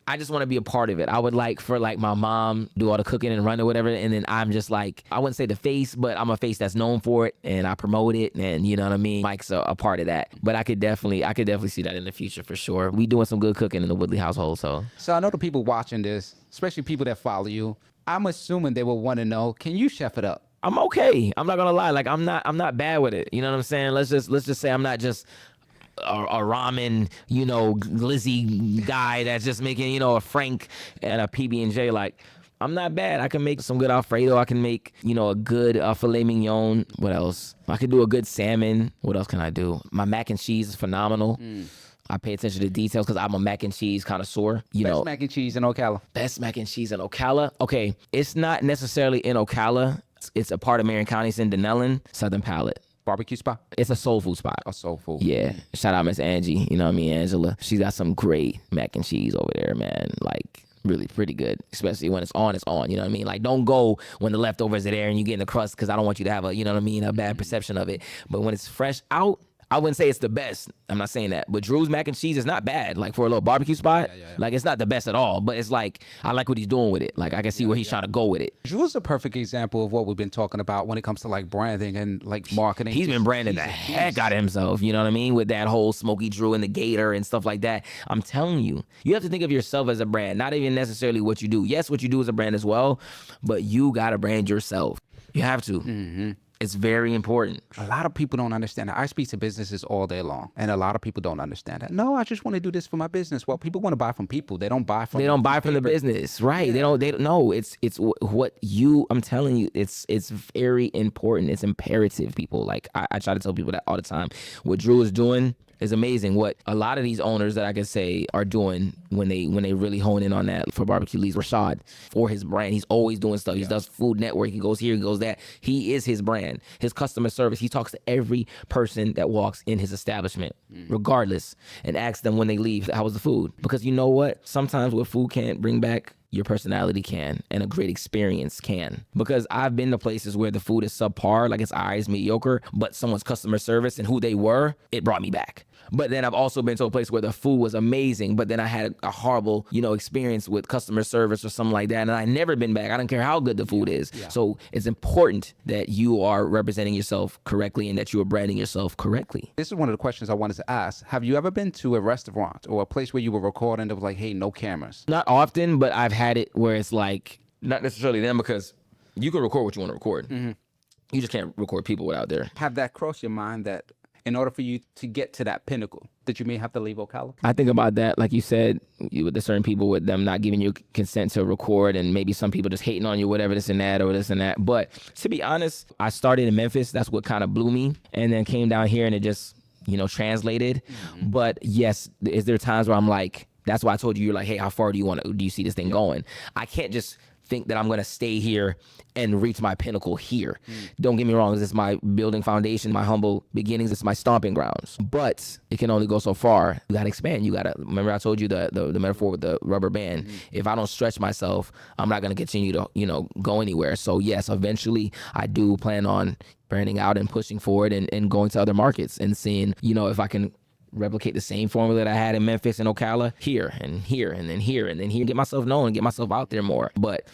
I just want to be a part of it. I would like for like my mom do all the cooking and run or whatever, and then I'm just like, I wouldn't say the face, but I'm a face that's known for it, and I promote it, and you know what I mean. Mike's a part of that, but I could definitely see that in the future for sure. We doing some good cooking in the Woodley household, so. So I know the people watching this, especially people that follow you, I'm assuming they will want to know, can you chef it up? I'm okay. I'm not gonna lie. Like I'm not bad with it. You know what I'm saying? Let's just say I'm not just a ramen, you know, glizzy guy that's just making, you know, a Frank and a PB&J. Like, I'm not bad. I can make some good Alfredo. I can make, you know, a good filet mignon. What else? I could do a good salmon. What else can I do? My mac and cheese is phenomenal. I pay attention to details because I'm a mac and cheese connoisseur. You know, Best mac and cheese in Ocala. best mac and cheese in Ocala. Okay, it's not necessarily in Ocala. It's a part of Marion County. It's in Denellen, Southern Palette. Barbecue spot? It's a soul food spot. A soul food. Yeah. Shout out Miss Angie. You know what I mean? Angela. She's got some great mac and cheese over there, man. Like, really pretty good. Especially when it's on, you know what I mean? Like, don't go when the leftovers are there and you get in the crust, because I don't want you to have a, you know what I mean, a bad perception of it. But when it's fresh out, I wouldn't say it's the best. I'm not saying that. But Drew's mac and cheese is not bad. Like, for a little barbecue spot, like, it's not the best at all. But it's like, I like what he's doing with it. Like, I can see where he's trying to go with it. Drew is a perfect example of what we've been talking about when it comes to like branding and like marketing. He's been branding the heck out of himself, you know what I mean? With that whole Smokey Drew and the Gator and stuff like that. I'm telling you, you have to think of yourself as a brand, not even necessarily what you do. Yes, what you do is a brand as well, but you got to brand yourself. You have to. It's very important. A lot of people don't understand that. I speak to businesses all day long, and a lot of people don't understand that. No, I just want to do this for my business. Well, people want to buy from people. They don't buy from. They don't buy from the business, right? They don't know. It's what you. I'm telling you, it's very important. It's imperative, people. Like I try to tell people that all the time. What Drew is doing is amazing. What a lot of these owners that I could say are doing when they really hone in on that for barbecue leads. Rashad, for his brand, he's always doing stuff. He does Food Network. He goes here, he goes that. He is his brand. His customer service. He talks to every person that walks in his establishment, regardless, and asks them when they leave, how was the food? Because you know what? Sometimes what food can't bring back, your personality can, and a great experience can. Because I've been to places where the food is subpar, like it's always mediocre, but someone's customer service and who they were, it brought me back. But then I've also been to a place where the food was amazing, but then I had a horrible, you know, experience with customer service or something like that, and I never been back. I don't care how good the food is. So it's important that you are representing yourself correctly and that you are branding yourself correctly. This is one of the questions I wanted to ask. Have you ever been to a restaurant or a place where you were recording that was like, hey, no cameras? Not often, but I've had it where it's like, not necessarily them, because you can record what you want to record. You just can't record people without there. Have that crossed your mind that in order for you to get to that pinnacle that you may have to leave Ocala? I think about that, like you said, with the certain people with them not giving you consent to record, and maybe some people just hating on you, whatever, this and that, or this and that. But to be honest, I started in Memphis. That's what kind of blew me, and then came down here and it just, translated. But yes, is there times where I'm like, that's why I told you, you're like, hey, how far do you see this thing going? I can't just think that I'm going to stay here and reach my pinnacle here. Don't get me wrong, this is my building foundation, my humble beginnings, it's my stomping grounds. But it can only go so far. You got to expand. You got to, remember I told you the metaphor with the rubber band. If I don't stretch myself, I'm not going to continue to, go anywhere. So yes, eventually I do plan on burning out and pushing forward and going to other markets and seeing, if I can replicate the same formula that I had in Memphis and Ocala here and here and then here and then here, get myself known and get myself out there more. But,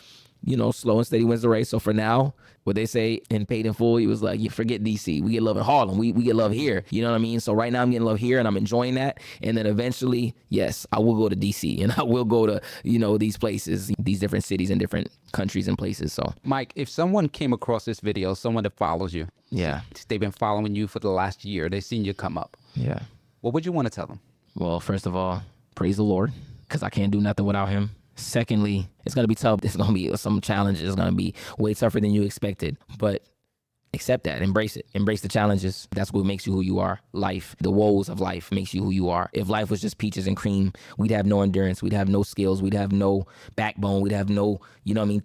slow and steady wins the race. So for now, what they say in Paid in Full, he was like, you forget DC. We get love in Harlem. We get love here. You know what I mean? So right now I'm getting love here and I'm enjoying that. And then eventually, yes, I will go to DC and I will go to, these places, these different cities and different countries and places. So Mike, if someone came across this video, someone that follows you, yeah, they've been following you for the last year, they've seen you come up. Yeah. What would you want to tell them? Well, first of all, praise the Lord, because I can't do nothing without him. Secondly, it's going to be tough. It's going to be some challenges. It's going to be way tougher than you expected. But accept that. Embrace it. Embrace the challenges. That's what makes you who you are. Life, the woes of life makes you who you are. If life was just peaches and cream, we'd have no endurance. We'd have no skills. We'd have no backbone. We'd have no,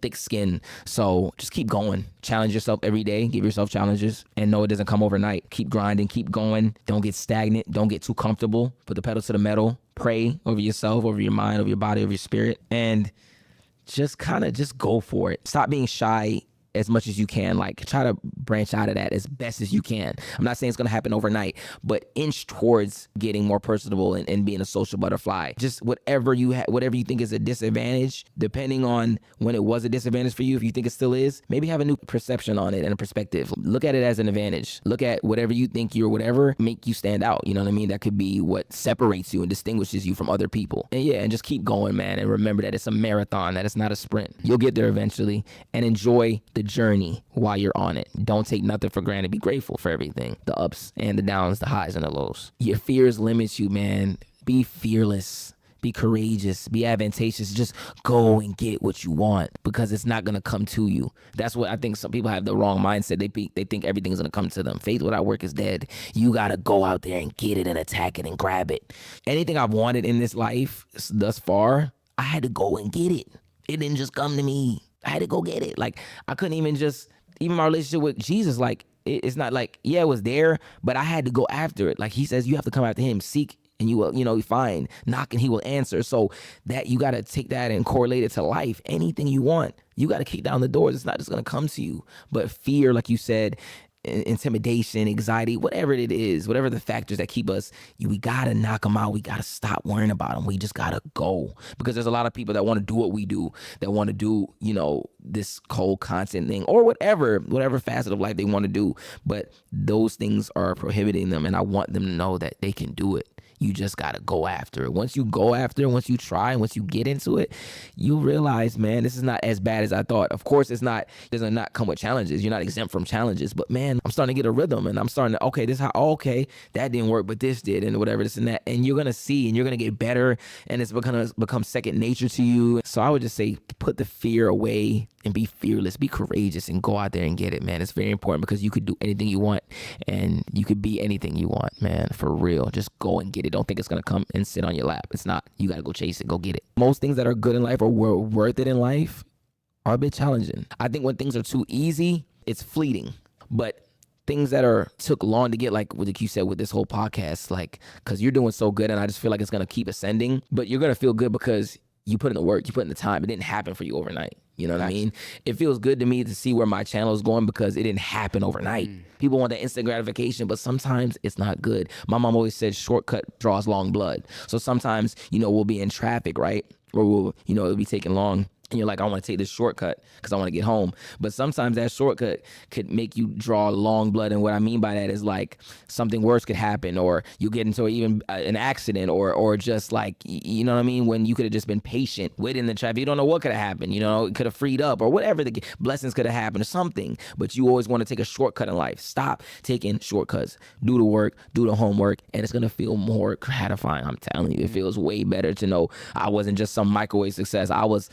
thick skin. So just keep going. Challenge yourself every day. Give yourself challenges and know it doesn't come overnight. Keep grinding. Keep going. Don't get stagnant. Don't get too comfortable. Put the pedal to the metal. Pray over yourself, over your mind, over your body, over your spirit. And just go for it. Stop being shy as much as you can. Like, try to branch out of that as best as you can. I'm not saying it's going to happen overnight, but inch towards getting more personable and being a social butterfly. Just whatever you think is a disadvantage, depending on when it was a disadvantage for you, if you think it still is, maybe have a new perception on it and a perspective. Look at it as an advantage. Look at whatever you think you're whatever, make you stand out. You know what I mean? That could be what separates you and distinguishes you from other people. And just keep going, man. And remember that it's a marathon, that it's not a sprint. You'll get there eventually, and enjoy the journey while you're on it. Don't take nothing for granted. Be grateful for everything, the ups and the downs, the highs and the lows. Your fears limit you, man. Be fearless. Be courageous. Be advantageous. Just go and get what you want, because it's not going to come to you. That's what I think some people have the wrong mindset. They think everything's going to come to them. Faith without work is dead. You got to go out there and get it and attack it and grab it. Anything I've wanted in this life thus far, I had to go and get it. It didn't just come to me. I had to go get it. Like, I couldn't even my relationship with Jesus, like, it's not like, yeah, it was there, but I had to go after it. Like he says, you have to come after him. Seek and you will, find. Knock and he will answer. So that you got to take that and correlate it to life. Anything you want, you got to kick down the doors. It's not just going to come to you. But fear, like you said, intimidation, anxiety, whatever it is, whatever the factors that keep us, we gotta knock them out. We gotta stop worrying about them. We just gotta go, because there's a lot of people that want to do what we do, that want to do, this cold content thing or whatever facet of life they want to do, but those things are prohibiting them, and I want them to know that they can do it. You just gotta go after it. Once you go after it, once you try, once you get into it, you realize, man, this is not as bad as I thought. Of course, does not come with challenges. You're not exempt from challenges, but man, I'm starting to get a rhythm, and I'm starting to, that didn't work, but this did, and whatever, this and that. And you're gonna see, and you're gonna get better, and it's gonna become second nature to you. So I would just say, put the fear away and be fearless, be courageous, and go out there and get it, man. It's very important, because you could do anything you want, and you could be anything you want, man, for real. Just go and get it. Don't think it's going to come and sit on your lap. It's not. You got to go chase it. Go get it. Most things that are good in life or worth it in life are a bit challenging. I think when things are too easy, it's fleeting. But things that took long to get, like what you said with this whole podcast, like, because you're doing so good, and I just feel like it's going to keep ascending. But you're going to feel good because you put in the work, you put in the time. It didn't happen for you overnight. You know what I mean? It feels good to me to see where my channel is going, because it didn't happen overnight. People want that instant gratification, but sometimes it's not good. My mom always said shortcut draws long blood. So sometimes, we'll be in traffic, right? Or we'll, it'll be taking long. And you're like, I want to take this shortcut because I want to get home. But sometimes that shortcut could make you draw long blood. And what I mean by that is like something worse could happen, or you get into even an accident, or just like, you know what I mean? When you could have just been patient, waiting in the traffic. You don't know what could have happened. You know, it could have freed up or whatever. The blessings could have happened or something. But you always want to take a shortcut in life. Stop taking shortcuts. Do the work, do the homework, and it's going to feel more gratifying. I'm telling you, it feels way better to know I wasn't just some microwave success. I was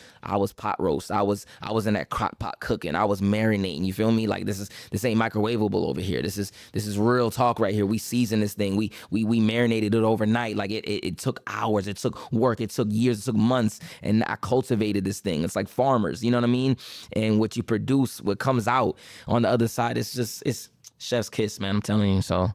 pot roast. I was in that crock pot cooking. I was marinating. You feel me? Like this ain't microwavable over here. This is real talk right here. We seasoned this thing. We marinated it overnight. Like it took hours. It took work. It took years. It took months. And I cultivated this thing. It's like farmers. You know what I mean? And what you produce, what comes out on the other side, it's chef's kiss, man. I'm telling you. So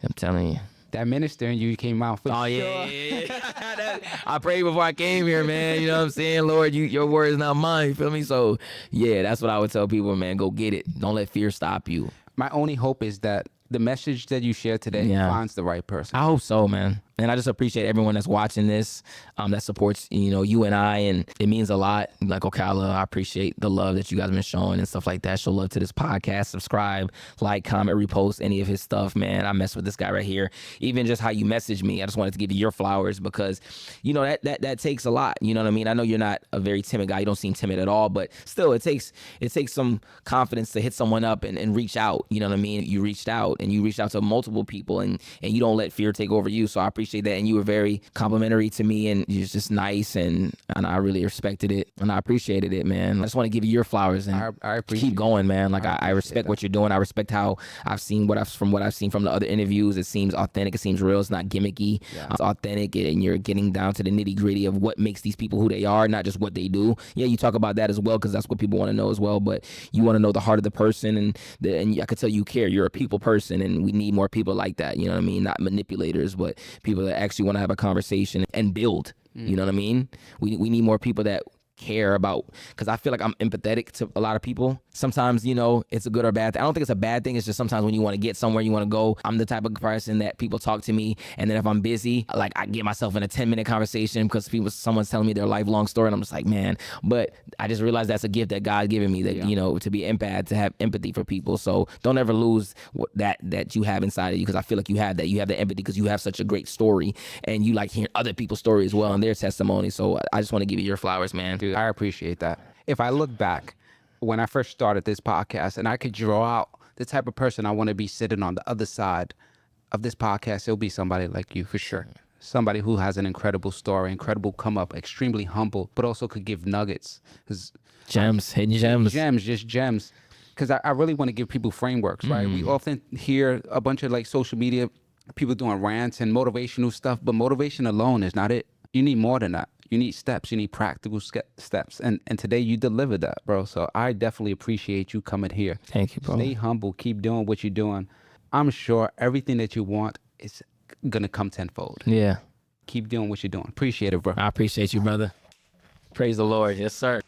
I'm telling you. That minister in you came out for Oh, sure. yeah. I prayed before I came here, man. You know what I'm saying? Lord, your word is not mine. You feel me? So, yeah, that's what I would tell people, man. Go get it. Don't let fear stop you. My only hope is that the message that you share today finds the right person. I hope so, man. And I just appreciate everyone that's watching this, that supports, you and I, and it means a lot. Like Ocala, I appreciate the love that you guys have been showing and stuff like that. Show love to this podcast, subscribe, like, comment, repost any of his stuff, man. I mess with this guy right here. Even just how you message me, I just wanted to give you your flowers because, that takes a lot. You know what I mean? I know you're not a very timid guy. You don't seem timid at all, but still, it takes some confidence to hit someone up and reach out. You know what I mean? You reached out to multiple people and you don't let fear take over you. So I appreciate that, and you were very complimentary to me, and you're just nice, and I really respected it, and I appreciated it, man. I just want to give you your flowers and I appreciate keep going, man. Like I respect what you're doing. I respect how I've seen what I've seen from the other interviews. It seems authentic. It seems real. It's not gimmicky. It's authentic, and you're getting down to the nitty gritty of what makes these people who they are, not just what they do. Yeah, you talk about that as well because that's what people want to know as well. But you want to know the heart of the person, and I could tell you care. You're a people person, and we need more people like that. You know what I mean? Not manipulators, but people that actually want to have a conversation and build. You know what I mean? We need more people that care about, because I feel like I'm empathetic to a lot of people. Sometimes, it's a good or bad thing. I don't think it's a bad thing. It's just sometimes when you want to get somewhere, you want to go. I'm the type of person that people talk to me, and then if I'm busy, like I get myself in a 10-minute conversation because someone's telling me their lifelong story, and I'm just like, man. But I just realized that's a gift that God's given me, that to be empath, to have empathy for people. So don't ever lose that you have inside of you, because I feel like you have that. You have the empathy because you have such a great story, and you like hearing other people's story as well and their testimony. So I just want to give you your flowers, man. Dude, I appreciate that. If I look back when I first started this podcast and I could draw out the type of person I want to be sitting on the other side of this podcast, it'll be somebody like you for sure. Somebody who has an incredible story, incredible come up, extremely humble, but also could give nuggets. Gems, hidden gems. Just gems. Because I really want to give people frameworks, right? We often hear a bunch of like social media people doing rants and motivational stuff, but motivation alone is not it. You need more than that. You need steps. You need practical steps. And today you delivered that, bro. So I definitely appreciate you coming here. Thank you, bro. Stay humble. Keep doing what you're doing. I'm sure everything that you want is going to come tenfold. Yeah. Keep doing what you're doing. Appreciate it, bro. I appreciate you, brother. Praise the Lord. Yes, sir.